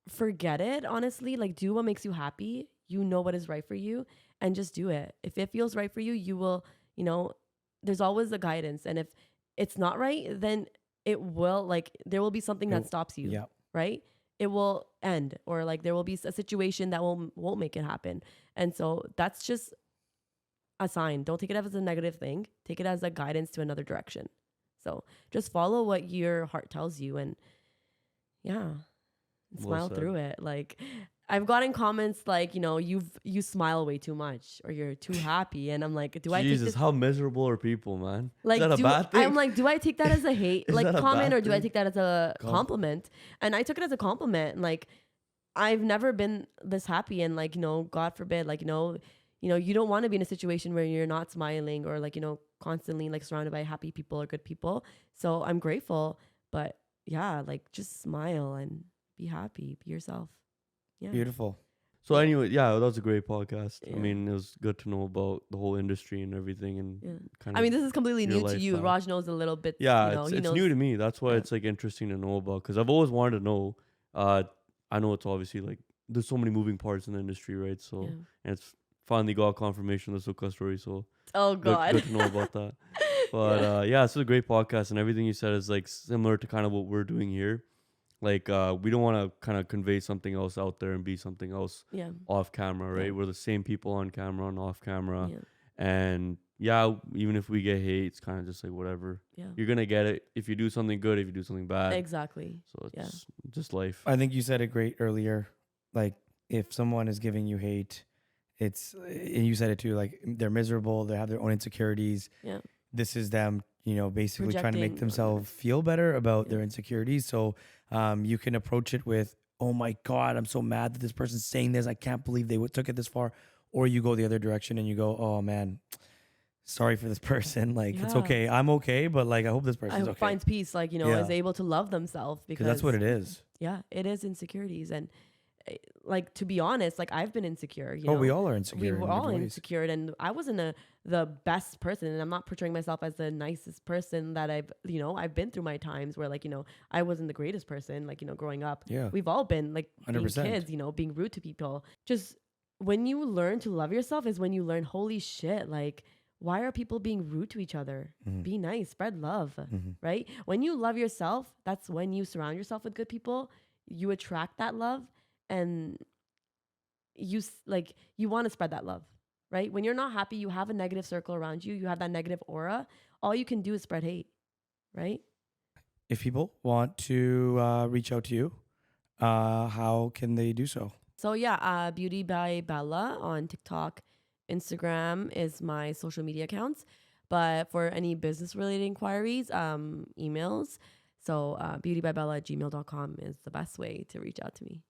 [SPEAKER 1] forget it, honestly, like do what makes you happy. You know what is right for you and just do it. If it feels right for you, you will, there's always a guidance. And if it's not right, then it will there will be something that stops you.
[SPEAKER 3] Yeah.
[SPEAKER 1] Right? It will end, or like there will be a situation that won't make it happen. And so that's just a sign. Don't take it as a negative thing. Take it as a guidance to another direction. So just follow what your heart tells you, and smile through it. Like I've gotten comments like, you smile way too much or you're too happy. And I'm like, do I take
[SPEAKER 2] Jesus,
[SPEAKER 1] this?
[SPEAKER 2] how miserable are people, man?
[SPEAKER 1] Like,
[SPEAKER 2] is that a bad thing?
[SPEAKER 1] I'm like, do I take that as a hate
[SPEAKER 2] Is
[SPEAKER 1] like
[SPEAKER 2] that a
[SPEAKER 1] comment,
[SPEAKER 2] bad
[SPEAKER 1] or do I
[SPEAKER 2] thing?
[SPEAKER 1] take that as a compliment? And I took it as a compliment. And like, I've never been this happy. And like, God forbid, like, you don't want to be in a situation where you're not smiling or like, constantly like surrounded by happy people or good people. So I'm grateful, but yeah, like just smile and be happy, be yourself. Yeah.
[SPEAKER 3] Beautiful.
[SPEAKER 2] So anyway, yeah, that was a great podcast.
[SPEAKER 1] Yeah.
[SPEAKER 2] I mean, it was good to know about the whole industry and everything, and kind of.
[SPEAKER 1] I mean, this is completely
[SPEAKER 2] your
[SPEAKER 1] new to you.
[SPEAKER 2] lifestyle.
[SPEAKER 1] Raj knows a little bit.
[SPEAKER 2] Yeah,
[SPEAKER 1] he
[SPEAKER 2] it's
[SPEAKER 1] knows.
[SPEAKER 2] new to me. That's why
[SPEAKER 1] Yeah.
[SPEAKER 2] it's like interesting to know about, because I've always wanted to know. I know it's obviously like there's so many moving parts in the industry, right? So
[SPEAKER 1] Yeah.
[SPEAKER 2] and it's finally got confirmation of the Sukha story. So
[SPEAKER 1] Oh God.
[SPEAKER 2] good to know about that. But yeah, it's a great podcast, and everything you said is like similar to kind of what we're doing here. Like we don't want to kind of convey something else out there and be something else
[SPEAKER 1] Yeah.
[SPEAKER 2] off camera, right?
[SPEAKER 1] Yeah.
[SPEAKER 2] We're the same people on camera and off camera,
[SPEAKER 1] Yeah.
[SPEAKER 2] and yeah, even if we get hate, it's kind of just like whatever.
[SPEAKER 1] Yeah.
[SPEAKER 2] You're gonna get it if you do something good, if you do something bad.
[SPEAKER 1] Exactly.
[SPEAKER 2] So it's just life.
[SPEAKER 3] I think you said it great earlier. Like, if someone is giving you hate, and you said it too, like they're miserable, they have their own insecurities.
[SPEAKER 1] Yeah.
[SPEAKER 3] This is them, basically trying to make
[SPEAKER 1] Projecting
[SPEAKER 3] themselves feel better about their insecurities. So you can approach it with, oh my God, I'm so mad that this person's saying this. I can't believe they took it this far. Or you go the other direction and you go, oh man, sorry for this person. Like, it's
[SPEAKER 1] Yeah.
[SPEAKER 3] okay. I'm okay. But like, I hope this
[SPEAKER 1] I
[SPEAKER 3] person's okay.
[SPEAKER 1] finds peace, like,
[SPEAKER 3] Yeah.
[SPEAKER 1] is able to love themselves,
[SPEAKER 3] Because that's what it is.
[SPEAKER 1] Yeah, it is insecurities. And like, to be honest, like I've been insecure,
[SPEAKER 3] We all are insecure.
[SPEAKER 1] we
[SPEAKER 3] in
[SPEAKER 1] were all
[SPEAKER 3] different ways.
[SPEAKER 1] insecure, and I wasn't the best person, and I'm not portraying myself as the nicest person that I've been through my times where like, I wasn't the greatest person, like, growing up.
[SPEAKER 3] Yeah.
[SPEAKER 1] We've all been like being
[SPEAKER 3] 100%.
[SPEAKER 1] kids, being rude to people. Just when you learn to love yourself is when you learn, holy shit, like, why are people being rude to each other?
[SPEAKER 3] Mhm.
[SPEAKER 1] Be nice, spread love,
[SPEAKER 3] Mhm.
[SPEAKER 1] right? When you love yourself, that's when you surround yourself with good people. You attract that love, and you want to spread that love, right? When you're not happy, you have a negative circle around you. You have that negative aura. All you can do is spread hate, right?
[SPEAKER 3] If people want to reach out to you, how can they do so?
[SPEAKER 1] So yeah, Beauty by Bella on TikTok, Instagram is my social media accounts. But for any business related inquiries, emails. So beautybybella@gmail.com is the best way to reach out to me.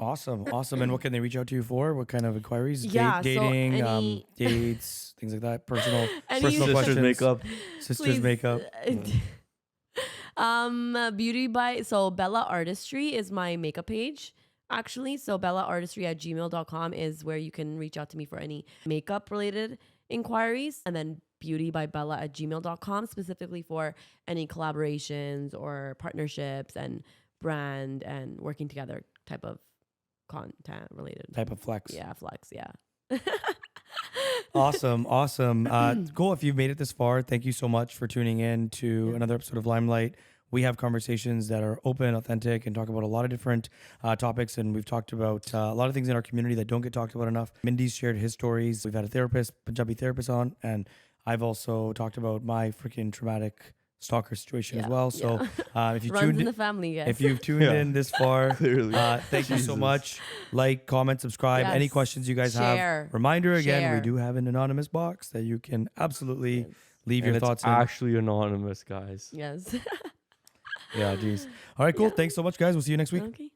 [SPEAKER 3] Awesome. And what can they reach out to you for? What kind of inquiries?
[SPEAKER 1] Yeah, so
[SPEAKER 3] Dating,
[SPEAKER 1] any-
[SPEAKER 3] dates, things like that. Personal
[SPEAKER 1] Any
[SPEAKER 3] personal
[SPEAKER 2] Sisters
[SPEAKER 3] questions.
[SPEAKER 2] makeup.
[SPEAKER 3] Sisters
[SPEAKER 1] Please.
[SPEAKER 3] makeup.
[SPEAKER 1] So Bella Artistry is my makeup page, actually. So bellaartistry@gmail.com is where you can reach out to me for any makeup related inquiries. And then beautybybella@gmail.com specifically for any collaborations or partnerships and brand and working together type of content related.
[SPEAKER 3] Type of flex.
[SPEAKER 1] Yeah, flex, yeah.
[SPEAKER 3] Awesome. Cool. If you've made it this far, thank you so much for tuning in to another episode of Limelight we have conversations that are open, authentic, and talk about a lot of different topics. And we've talked about a lot of things in our community that don't get talked about enough. Mindy's shared his stories. We've had a therapist, Punjabi therapist on, and I've also talked about my freaking traumatic stalker situation as well. So if you
[SPEAKER 1] Runs
[SPEAKER 3] tuned
[SPEAKER 1] in the family, guys.
[SPEAKER 3] if you've tuned in this far,
[SPEAKER 2] Clearly.
[SPEAKER 3] thank you so
[SPEAKER 2] Jesus.
[SPEAKER 3] much. Like, comment, subscribe. Any
[SPEAKER 1] Yes.
[SPEAKER 3] questions you guys
[SPEAKER 1] Share.
[SPEAKER 3] have. Reminder again, we
[SPEAKER 1] Share.
[SPEAKER 3] do have an anonymous box that you can absolutely leave
[SPEAKER 2] And
[SPEAKER 3] your
[SPEAKER 2] it's
[SPEAKER 3] thoughts in.
[SPEAKER 2] actually anonymous, guys.
[SPEAKER 1] Yes.
[SPEAKER 3] Yeah, geez. All right, cool.
[SPEAKER 1] Yeah.
[SPEAKER 3] Thanks so much, guys. We'll see you next week.
[SPEAKER 1] Okay.